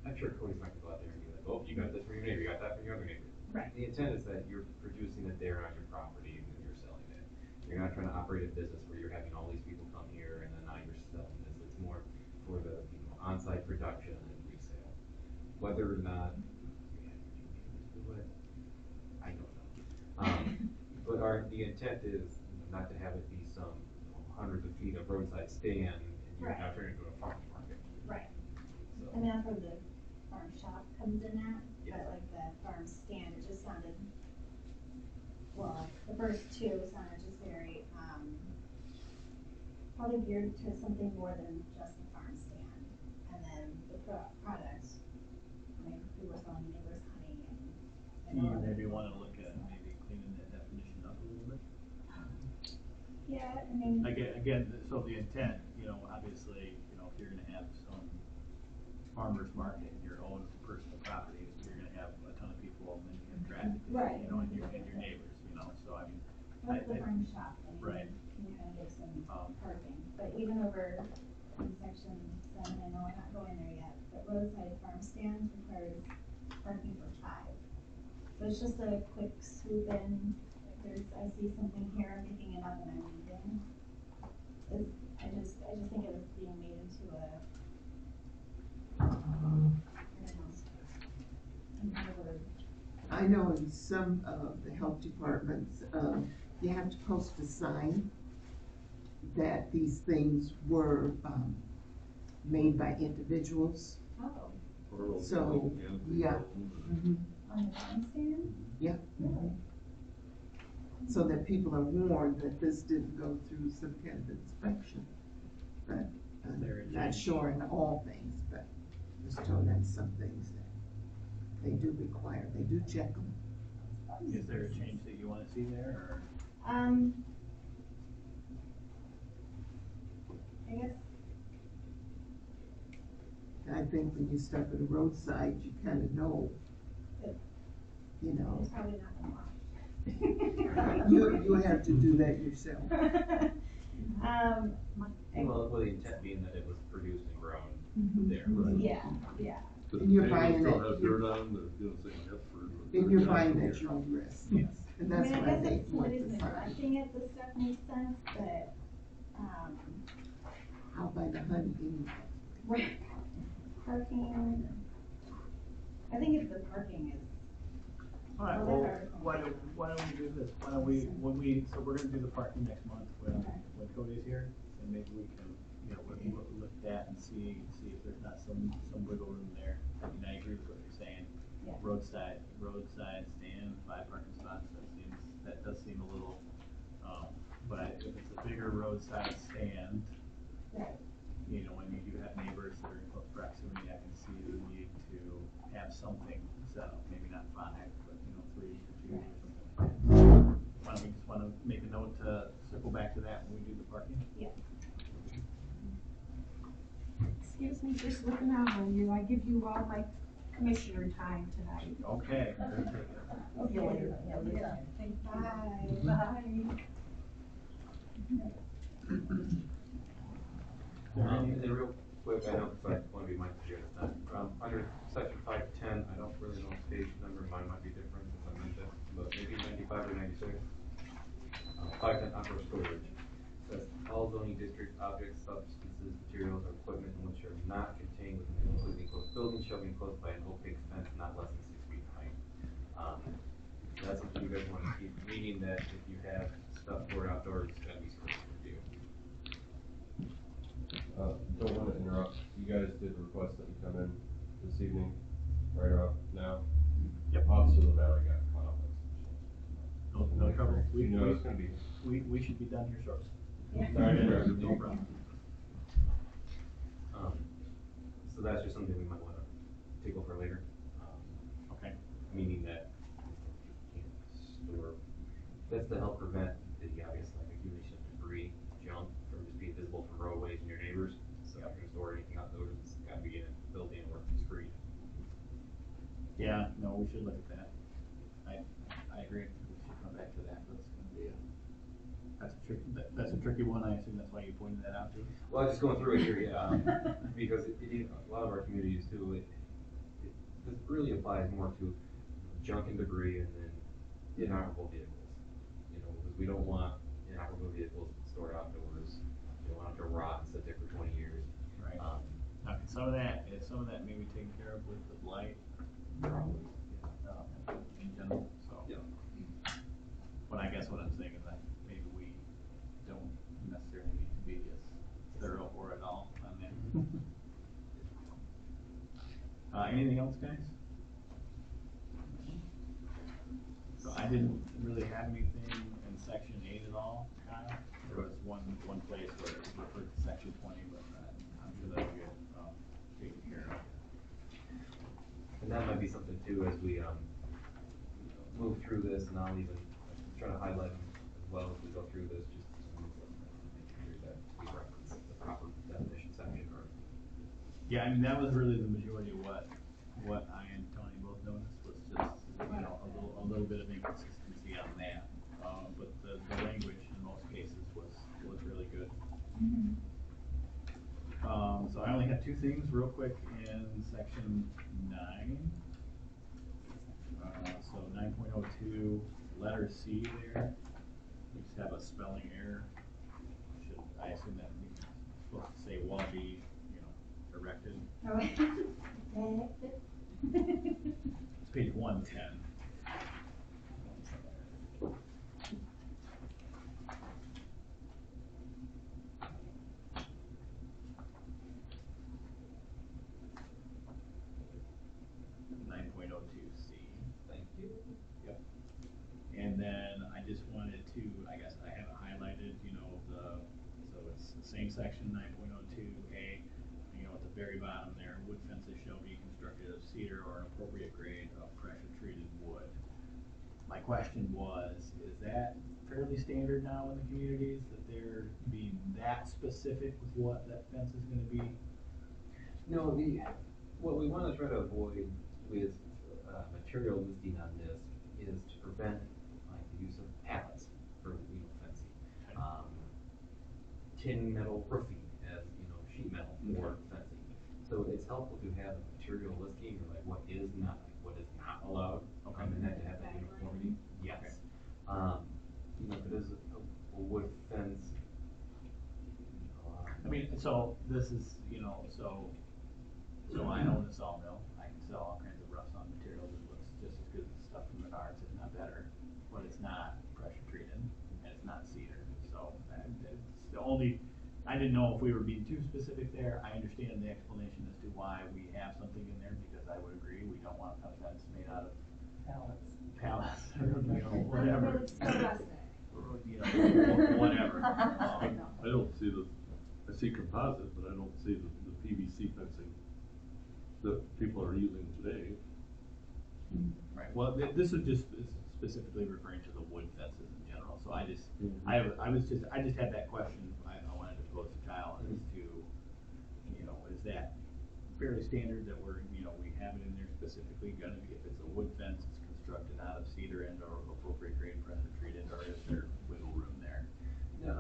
I'm sure Cody's not gonna go out there and be like, oh, you got this from your neighbor, you got that from your other neighbor. Right. The intent is that you're producing it there on your property and then you're selling it. You're not trying to operate a business where you're having all these people come here and then now you're selling this. It's more for the, on-site production and resale. Whether or not you have your neighbors do it, I don't know. But the intent is not to have it be some hundreds of feet of roadside stand and you're Right. now turning it into a farmer's market. Right. So, And that's where the farm shop comes in at, Yeah. but like the farm stand, it just sounded, well, the first two sounded just very, probably geared to something more than just the farm stand. And then the product, I mean, we were selling neighbors honey and You all other maybe things. wanna look at maybe cleaning that definition up a little bit. Yeah, I mean, Again, so the intent, obviously, if you're gonna have some farmer's market in your own personal property, you're gonna have a ton of people and then you have traffic, Right. and your neighbors, so I mean. that's the farm shop thing. Right. You kind of give some parking, but even over in section 7, I know we're not going there yet, but roadside farm stands requires parking for 5. So it's just a quick swoop in, I see something here, I'm picking it up and I'm leaving. I just think it was being made into another word. I know in some of the health departments, you have to post a sign that these things were, made by individuals. Oh, Or So, yeah. on the farm stand? Yeah. Really? So that people are warned that this didn't go through some kind of inspection. But I'm There it not is. sure in all things, but just told them some things that they do require, they do check them. Is there a change that you wanna see there, I guess, And I think when you stop at a roadside, you kind of know, you know, it's probably not gonna wash. you have to do that yourself. Well, the intent being that it was produced and grown there. Right. Yeah. But And you're the buying neighbors it, don't have dirt on, they're gonna say Heford. And you're buying at your own risk. Yes. And I that's mean, I why guess they it's, want it is the sign. neglecting it, this stuff makes sense, but, Out by the honey anyway. right, parking, I think if the parking is, Alright, Well, well, that's our- why don't we do this, so we're gonna do the parking next month when Cody's here, and maybe we can, look at that and see if there's not some wiggle room there. I mean, I agree with what you're saying. Yeah. Roadside stand, 5 parking spots, that does seem a little, but if it's a bigger roadside stand, right, when you do have neighbors that are in close proximity, I can see the need to have something set up, maybe not 5, but 3 or 2 or something like that. Why don't we just wanna make a note to circle back to that when we do the parking? yeah. Excuse me, just looking out on you, I give you all my commissioner time tonight. Okay. See you later. Yeah, we're done. Bye. Bye. And then real quick, I know, because I want to be mindful here this time, under section 510, I don't really know the page number, mine might be different if I meant it, but maybe 95 or 96. 510 outdoor storage. Says all zoning district objects, substances, materials, or equipment which are not contained within a completely enclosed building shall be enclosed by an opaque fence not less than 6 feet in height. That's something you guys want to keep, meaning that if you have stuff stored outdoors, it's gotta be stored in review. Don't want to interrupt. You guys did request that you come in this evening, right up now. Yep. Officer LaValle got caught up. No trouble. You know it's gonna be. We should be done here shortly. Sorry to interrupt. No problem. So that's just something we might want to take over later. Okay. Meaning that you can't store, that's to help prevent the obvious like accumulation of debris, junk from just being visible from roadways and your neighbors. So if you're gonna store anything outdoors, it's gotta be in a built-in or screened. Yeah, no, we should look at that. I agree. We should come back to that. That's gonna be that's a tricky one. I assume that's why you pointed that out to us. Well, just going through it here, yeah, because a lot of our communities do this really applies more to junk and debris and then inoperable vehicles. Because we don't want inoperable vehicles stored outdoors. We don't want them to rot and sit there for 20 years. Right. Now, can some of that maybe taken care of with the blight? Probably. In general, so. Yeah. But I guess what I'm saying is that maybe we don't necessarily need to be as thorough or at all on that. Anything else, guys? So I didn't really have anything in section 8 at all, Kyle. There was one place where it referred to section 20, but I'm sure that'll get taken care of. And that might be something too as we move through this, and I'll even try to highlight them as well as we go through this, just to make sure that we reference the proper definition section. Or Yeah, I mean, that was really the majority of what I and Tony both noticed was just, a little bit of inconsistency on that. But the language in most cases was really good. So I only have 2 things real quick in section 9. So 9.02, letter C there, we just have a spelling error. I assume that means it's supposed to say wallaby, erected. It's page 110. thank you. Yep. And then I just wanted to, I guess I have it highlighted, so it's the same section, 9.02A, at the very bottom there, wood fences shall be constructed of cedar or an appropriate grade of pressure treated wood. My question was, is that fairly standard now in the communities, that they're being that specific with what that fence is gonna be? No, what we want to try to avoid with material listing on this is to prevent like the use of pallets for fencing, tin metal roofing as sheet metal for fencing. So it's helpful to have a material listing or like what is not allowed. Okay. And then to have that uniformity. Yes. Okay. so this is, you know, so I own a sawmill, I can sell all kinds of rough sawn materials, it looks just as good as the stuff from Menards, if not better, but it's not pressure treated, and it's not cedar, so it's the only, I didn't know if we were being too specific there, I understand the explanation as to why we have something in there, because I would agree, we don't want a fence made out of pallets, or, you know, whatever. But it's still rustic. Or, you know, whatever. I don't see I see composite, but I don't see the PVC fencing that people are using today. Right, well, this is just specifically referring to the wood fences in general, so I just had that question, I wanted to pose to Kyle as to, you know, is that fairly standard that we're, you know, we have it in there specifically, gonna be, if it's a wood fence, it's constructed out of cedar and or appropriate grade pressure treated, or is there wiggle room there? Yeah,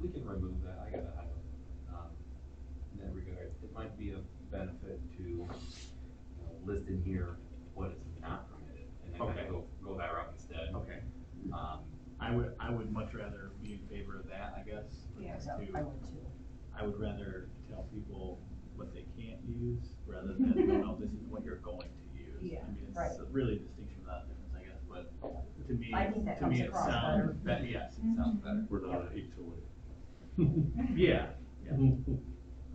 we can remove that, I gotta have in that regard, it might be a benefit to, you know, list in here what is not permitted, and then kind of go that route instead. Okay. I would much rather be in favor of that, I guess. Yeah. as I to- would too. I would rather tell people what they can't use, rather than, no, this is what you're going to use. Yeah. I mean, it's Right. really a distinction without a difference, I guess, but to me, I think that to me comes it across sounds, better. yes, it sounds better. We're not an HOA. Yeah, yeah.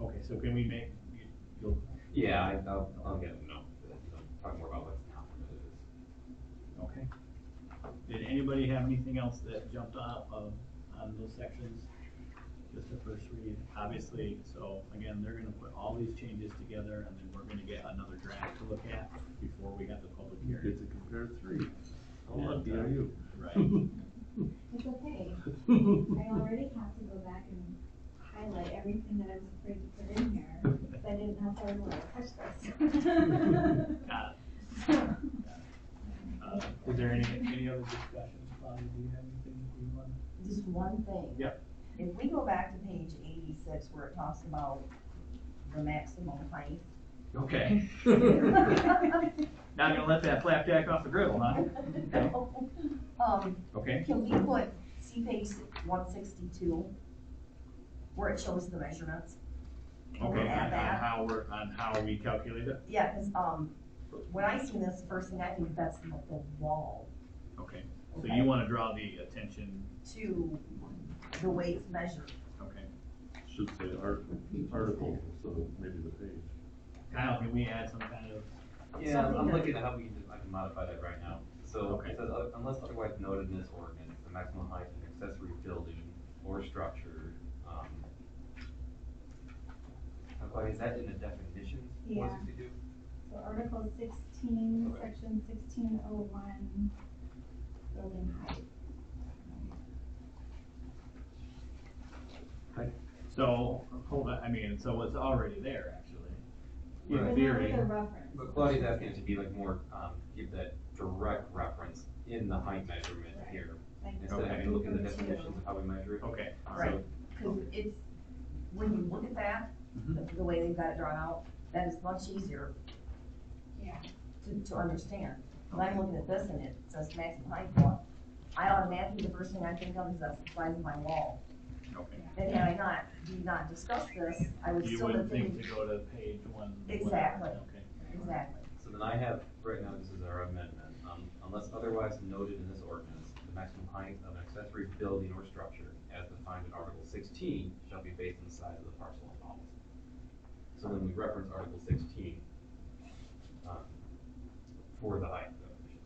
Okay, so can we make, you'll, Yeah, I'll get them, talk more about what's not permitted. okay. Did anybody have anything else that jumped off on those sections? Just a first read, obviously, so again, they're gonna put all these changes together and then we're gonna get another draft to look at before we have the public You hearing. get to compare three. How lucky are you? Right. It's okay, I already have to go back and highlight everything that I was afraid to put in here, because I didn't know if I was allowed to touch this. Got it. Is there any other discussions, Claudia, do you have anything you want? Just one thing. Yep. If we go back to page 86 where it talks about the maximum height. Okay. Not gonna let that flapjack off the griddle, huh? Okay. Can we put, see page 162, where it shows the measurements? Can we Okay, add that? on how we calculate it? Yeah, cause, when I see this, first thing I think that's the wall Okay, so you wanna draw the attention, to the way it's measured. okay. Should say article, so maybe the page. Kyle, can we add some kind of, Yeah, Something I'm that- looking at how I can modify that right now. So Okay. it says, unless otherwise noted in this ordinance, the maximum height of an accessory building or structure, is that in the definitions? Yeah. 162? So Article 16, Section 1601, building height. so, hold on, I mean, so it's already there, actually. In Right. But not theory, with a reference. But Claudia's asking it to be like more, give that direct reference in the height measurement Right. here, Like instead of having to look at the over to- definitions of how we measure it. okay, Right. Cause it's, when you look at that, the way they've got it drawn out, that is much easier Yeah. to understand. When I'm looking at this and it says maximum height, well, I automatically, the first thing I think of is that's the size of my wall. okay. And had I not discussed this, I would You still wouldn't have think been, to go to page one. Exactly. Okay. exactly. So then I have, right now, this is our amendment, unless otherwise noted in this ordinance, the maximum height of an accessory building or structure, as defined in Article 16, shall be based on the size of the parcel involved. So then we reference Article 16, for the height definition.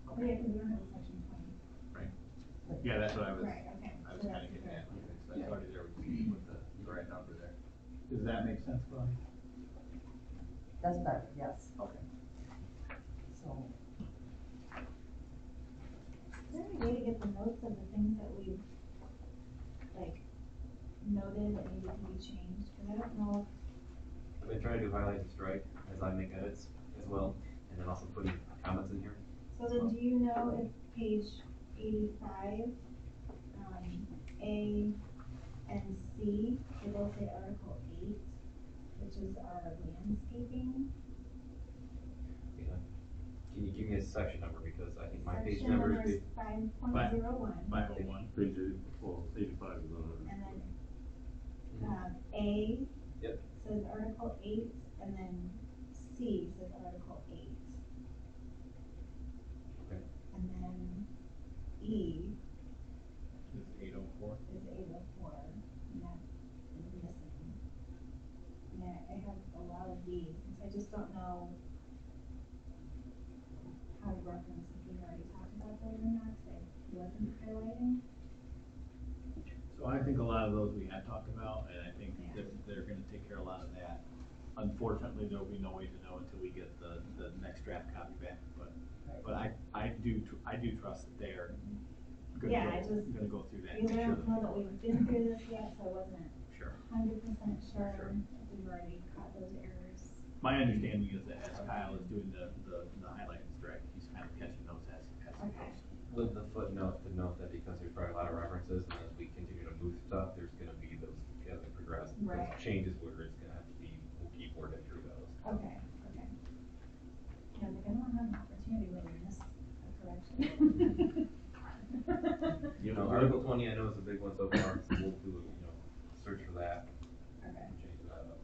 Oh, yeah, because we don't have a section 20. Yeah, that's what I was, Right, okay. I was So kinda that's getting at, correct. so that's already there, we can put the right number there. Does that make sense, Claudia? That's better, yes. Okay. So, Is there any way to get the notes of the things that we, like, noted that maybe can be changed? Because I don't know, I've been trying to highlight and strike as I make edits as well, and then also putting comments in here. so then do you know if page 85, A and C, they both say Article 8, which is our landscaping? Yeah. Can you give me a section number, because I think my page Section number number is is 5.01, 501. Page 85 is on and then, the. A. Yep. Says Article 8, and then C says Article 8. Okay. And then E It's 804. is 804, and that is missing. And I have a lot of these, and so I just don't know how to reference if we've already talked about those or not, because I wasn't highlighting. So I think a lot of those we had talked about, and I think that they're gonna take care of a lot of that. Unfortunately, there'll be no way to know until we get the next draft copy back, but I do trust that they are Yeah, I just- gonna go through that. Because I Sure. don't know that we've been through this yet, so I wasn't Sure. 100% sure Sure. if we've already caught those errors. My understanding is that as Kyle is doing the highlights direct, he's kind of catching those as he Okay. goes. With the footnote to note that because there's probably a lot of references, and as we continue to move stuff, there's gonna be those, as we progress, Right. those changes where it's gonna have to be, we'll keep working through those. Okay. Yeah, I was like, I don't have an opportunity to miss a correction. You know, Article 20, I know is a big one so far, so we'll do, search for that, Okay. and change that up.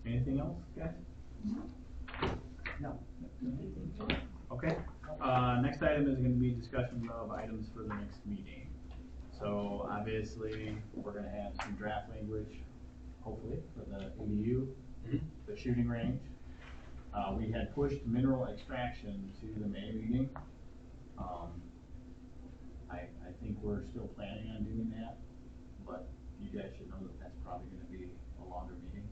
Anything else, guys? No. Okay, next item is gonna be discussion of items for the next meeting. So obviously, we're gonna have some draft language, hopefully, for the ADU, the shooting range. We had pushed mineral extraction to the May meeting. I think we're still planning on doing that, but you guys should know that that's probably gonna be a longer meeting,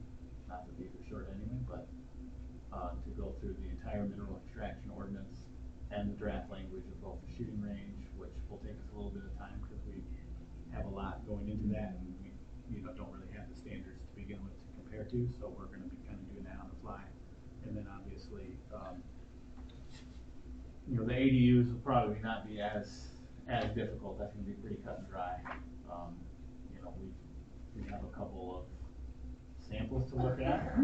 not that these are short anyway, but to go through the entire mineral extraction ordinance and the draft language of both the shooting range, which will take us a little bit of time because we have a lot going into that and we, don't really have the standards to begin with to compare to, so we're gonna be kind of doing that on the fly. And then obviously, the ADUs will probably not be as difficult, that's gonna be pretty cut and dry. We have a couple of samples to look at.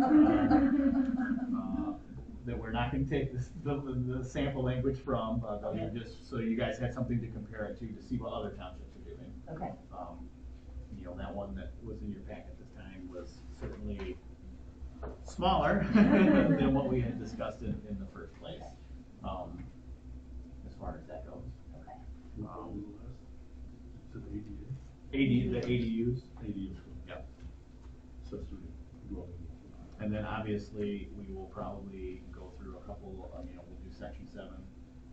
That we're not gonna take the sample language from, just so you guys had something to compare it to see what other townships are doing. Okay. That one that was in your packet this time was certainly smaller than what we had discussed in the first place, as far as that goes. Okay. What was the last? Is it The ADUs. ADUs. Yep. Accessory dwelling. And then obviously, we will probably go through a couple, we'll do section 7,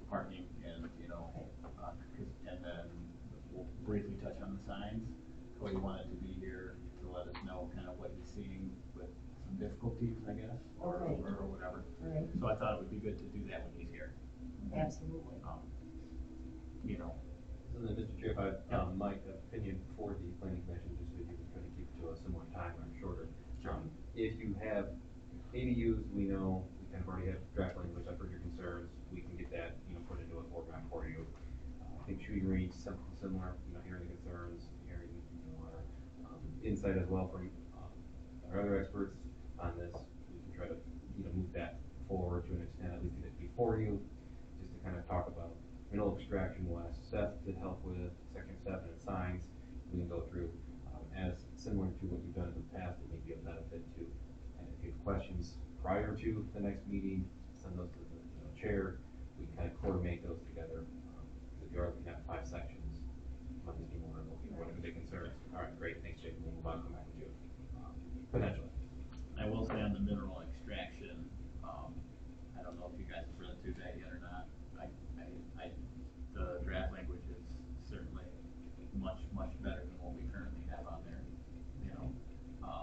parking, and, and then we'll briefly touch on the signs. Cody wanted to be here to let us know kind of what he's seeing with some difficulties, I guess, or whatever. Right. So I thought it would be good to do that when he's here. Absolutely. So then, Mr. Chair, if my opinion for the planning commission, just so you can try to keep it to a similar time or shorter. If you have ADUs, we know, we kind of already have draft language, I've heard your concerns, we can get that, put into a format for you. I think shooting range, something similar, hearing the concerns, hearing, our insight as well from, our other experts on this, we can try to, move that forward to an extent, at least get it before you, just to kind of talk about mineral extraction. We'll ask Seth to help with section 7 and signs, we can go through, as similar to what you've done in the past, it may be a benefit to, and if you have questions prior to the next meeting, send those to the chair, we can kind of coordinate those together. If you are looking at 5 sections, might just be more of what are the big concerns. All right, great, thanks, Jake, we'll move on, come back with you. Potentially. I will say on the mineral extraction, I don't know if you guys have read through that yet or not. The draft language is certainly much, much better than what we currently have on there.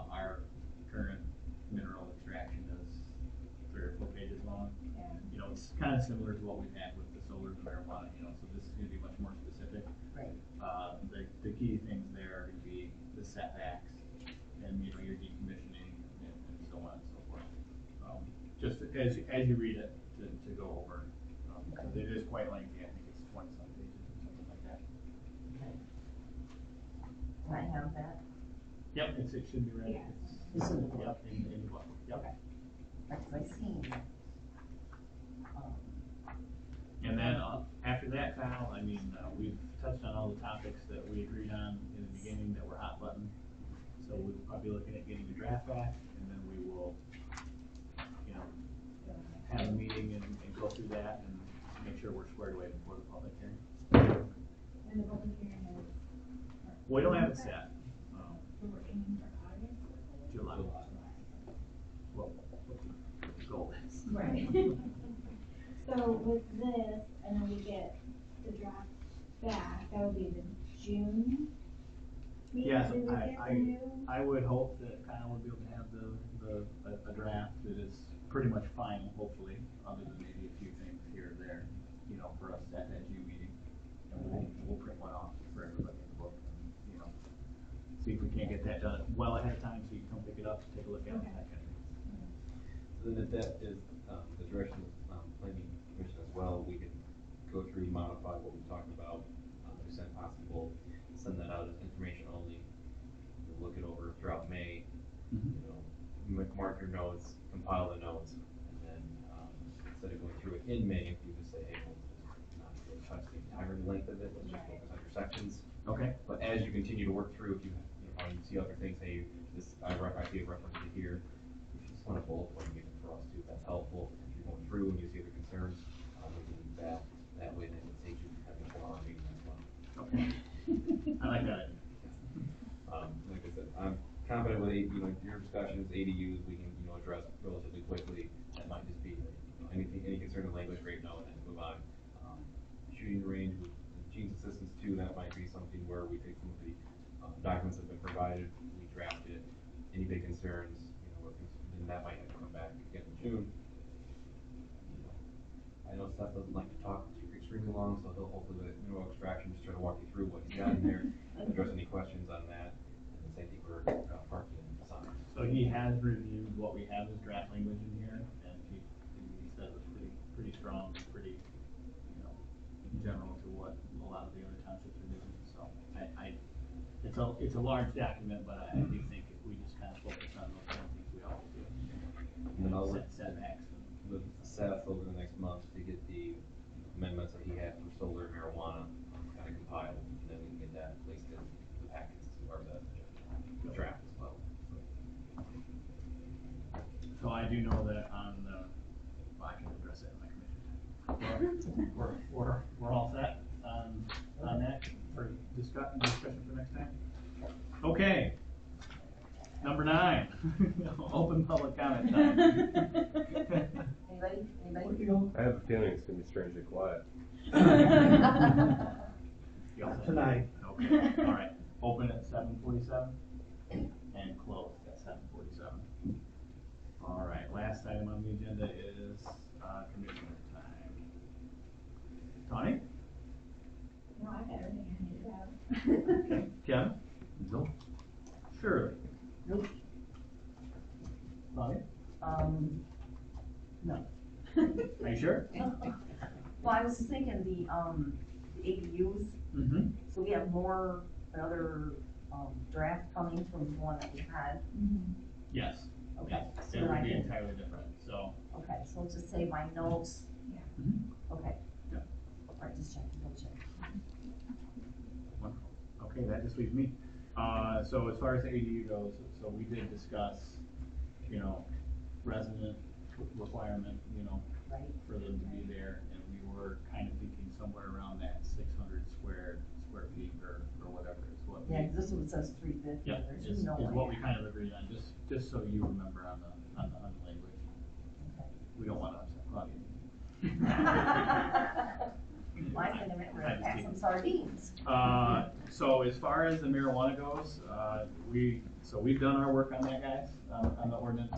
Our current mineral extraction is 3 or 4 pages long. Yeah. It's kind of similar to what we've had with the solar and marijuana, so this is gonna be much more specific. Right. The key things there are gonna be the setbacks and, your decommissioning and so on and so forth. Just as you read it, to go over, because it is quite lengthy, I think it's 20-some pages or something like that. Okay. Can I have that? Yep, it should be ready. Yeah. It's in the book. Yep, in the book, yep. Okay. Because I seen, And then, after that, that, Kyle, I mean, we've touched on all the topics that we agreed on in the beginning that were hot button. So we'll probably be looking at getting a draft back, and then we will, you know, have a meeting and go through that and make sure we're squared away before the public hearing. And the public hearing is. We don't have it set. We're aiming for August. July. Well, what the goal is. Right. So with this, and then we get the draft back, that would be the June meeting, Yes, we would get the new. I would hope that Kyle would be able to have a draft that is pretty much final, hopefully, other than maybe a few things here or there, you know, for us at that June meeting. And we'll print one off for everybody in the book, and, you know, see if we can't get that done well ahead of time, so you can come pick it up, take a look at it, that kind of thing. So then if that is, the direction of, planning commission as well, we can go through, modify what we talked about, to the extent possible, send that out as information only. We'll look it over throughout May, you know, mark your notes, compile the notes, and then, instead of going through it in May, you just say, hey, we'll just not really touch the entire length of it, let's just focus on your sections. Okay. But as you continue to work through, if you see other things, hey, this, I see a reference to here, if you just want to bullet point maybe for us too, that's helpful. If you're going through and you see other concerns, we can use that way, then it saves you from having a 4-hour meeting as well. Okay. I like that idea. Like I said, I'm confident with, your discussions, ADUs, we can, address relatively quickly. That might just be, any concern in language, great, no, and then move on. Shooting range with Gene's assistance too, that might be something where we take some of the documents that have been provided, we draft it. Any big concerns, then that might have to come back again in June. I know Seth doesn't like to talk extremely long, so he'll hopefully with mineral extraction just try to walk you through what he's got in there, address any questions on that, and then same thing for parking and design. So he has reviewed what we have as draft language in here, and he said it was pretty strong, pretty, general to what a lot of the other townships are doing. So it's a large document, but I do think if we just kind of focus on those kind of things we always do. And then I'll work Setbacks. with Seth over the next month to get the amendments that he had for solar and marijuana kind of compiled, and then we can get that placed in the packets or the draft as well. So I do know that on the, well, I can address it in my commission. We're all set on that for discussion for next time. Okay. Number 9, open public comment time. Anybody? I have a feeling it's gonna be strangely quiet. Tonight. Okay, all right. Open at 7:47 and close at 7:47. All right, last item on the agenda is commissioner time. Tony? No, I got everything I needed to have. Okay. Kevin? No. Shirley? Nope. Bobby? No. Are you sure? Well, I was just thinking the ADUs, Mm-hmm. so we have another draft coming from the one that we had. Yes. Okay. Yes. So It then I would be can, entirely different, so. okay, so let's just say my notes. Yeah. Mhm. Okay. Yeah. All right, just checking, double check. Wonderful. Okay, that just leaves me. So as far as the ADU goes, so we did discuss, resident requirement, Right. for them to be there, and we were kind of thinking somewhere around that 600 square feet or whatever is what. Yeah, 'cause this one says 350. Yeah, There's is no way. what we kind of agreed on, just so you remember on the language. Okay. We don't want to upset Claudia. Well, I think I'm ready I to just pack teased. some sardines. So as far as the marijuana goes, we've done our work on that, guys, on the ordinance.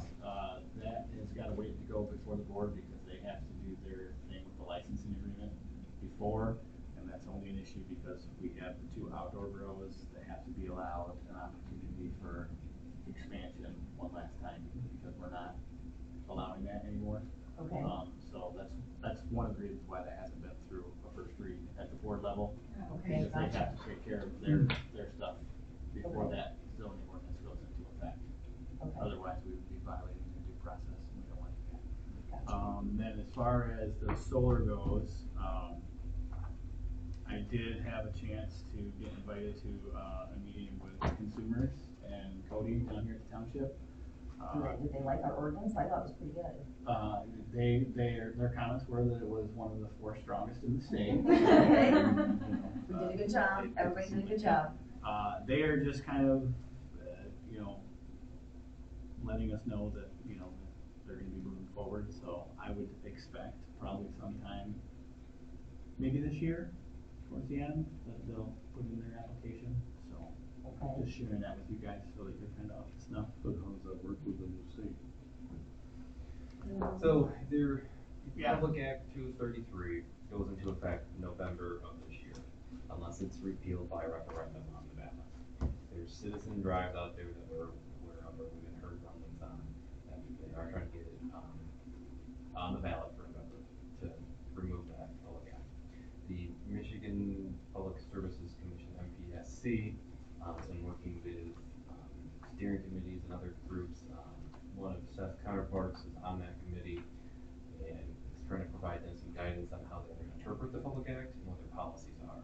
That has got to wait to go before the board because they have to do their thing with the licensing agreement before, and that's only an issue because we have the 2 outdoor grows that have to be allowed an opportunity for expansion one last time because we're not allowing that anymore. Okay. So that's one of the reasons why that hasn't been through a first read at the board level. Okay, Because they gotcha. have to take care of their stuff before that zoning ordinance goes into effect. Okay. Otherwise, we would be violating the due process, and we don't want to do that. 'Cause. Gotcha. Then as far as the solar goes, we, we did discuss, the 4 levels, they have to be allowed an opportunity for expansion one last time before that zoning ordinance goes into effect. Otherwise, we would be violating the due process, and we don't want to do that. Then as far as did have a chance to get invited to, a meeting with consumers and Cody down here at the township. Did they like our ordinance? I thought it was pretty good. Their comments were that it was one of the 4 strongest in the state. Okay. You know, We did a good job, everybody did a good job. They are just kind of, you know, letting us know that, you know, they're gonna be moving forward, so I would expect probably sometime, maybe this year, towards the end, that they'll put in their application, so. Okay. Just sharing that with you guys so that you're kind of up to snuff. But how does that work with the new state? So there, Yeah. Public Act 233 goes into effect November of this year, unless it's repealed by referendum on the ballot. There's citizen drives out there that we're aware of, or we've heard rumblings on, that they are trying to get it on the ballot for November to remove that Public Act. The Michigan Public Services Commission, MPSC, has been working with steering committees and other groups. One of Seth's counterparts is on that committee and is trying to provide them some guidance on how they're going to interpret the Public Act and what their policies are.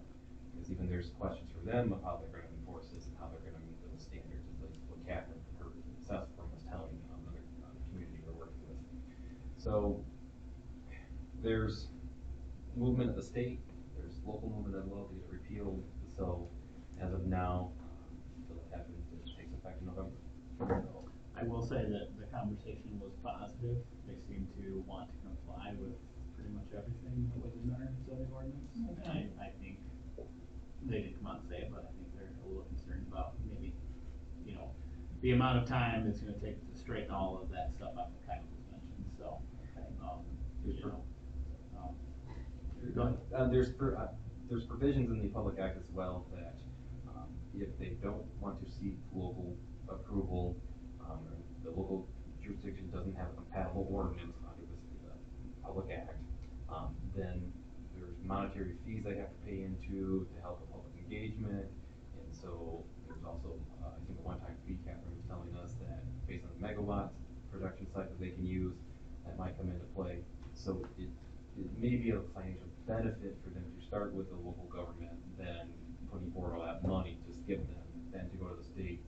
Because even there's questions for them of how they're going to enforce this and how they're going to meet those standards, is like what Catherine from her Seth firm was telling other community we're working with. So there's movement at the state, there's local movement as well to get it repealed. So as of now, until it happens, it takes effect in November. So, I will say that the conversation was positive. They seem to want to comply with pretty much everything that was in our zoning ordinance. And I think, they didn't come out and say it, but I think they're a little concerned about maybe, you know, the amount of time it's gonna take to straighten all of that stuff out that Kyle was mentioned, so, you know. Go ahead. There's provisions in the Public Act as well that if they don't want to seek local approval, or the local jurisdiction doesn't have a compatible ordinance under the Public Act, then there's monetary fees they have to pay into to help with public engagement. And so there's also, I think, a one-time fee. Catherine was telling us that based on the megawatts production cycle they can use, that might come into play. So it may be a financial benefit for them to start with the local government than putting forward all that money to skip them, then to go to the state.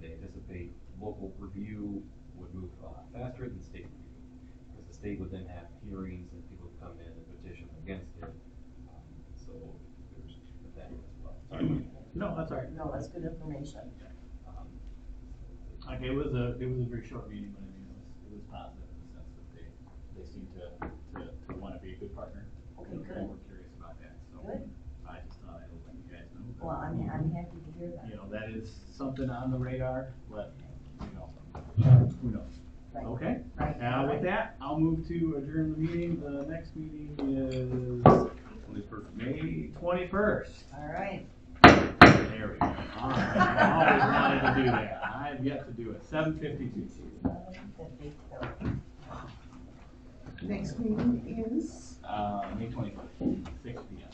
They anticipate local review would move a lot faster than state review, because the state would then have hearings and people would come in and petition against it. So there's that as well. Sorry. No, that's all right. No, that's good information. Okay, it was a very short meeting, but I mean, it was positive in the sense that they seem to wanna be a good partner. Okay, And good. we're curious about that, so. Good. I just thought I'd let you guys know. that, Well, I'm happy to hear that. You know, that is something on the radar, but, you know, who knows? Right. Okay? Right. Now with that, I'll move to adjourn the meeting. The next meeting is 21st. May 21st. All right. There we go. All right. I always wanted to do that. I've yet to do it. 7:52. Next meeting is? May 21st, 6 p.m.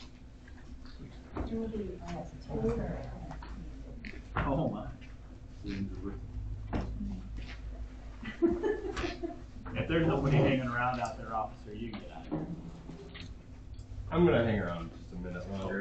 Oh my. If there's nobody hanging around out there, officer, you can get out of here. I'm gonna hang around just a minute longer.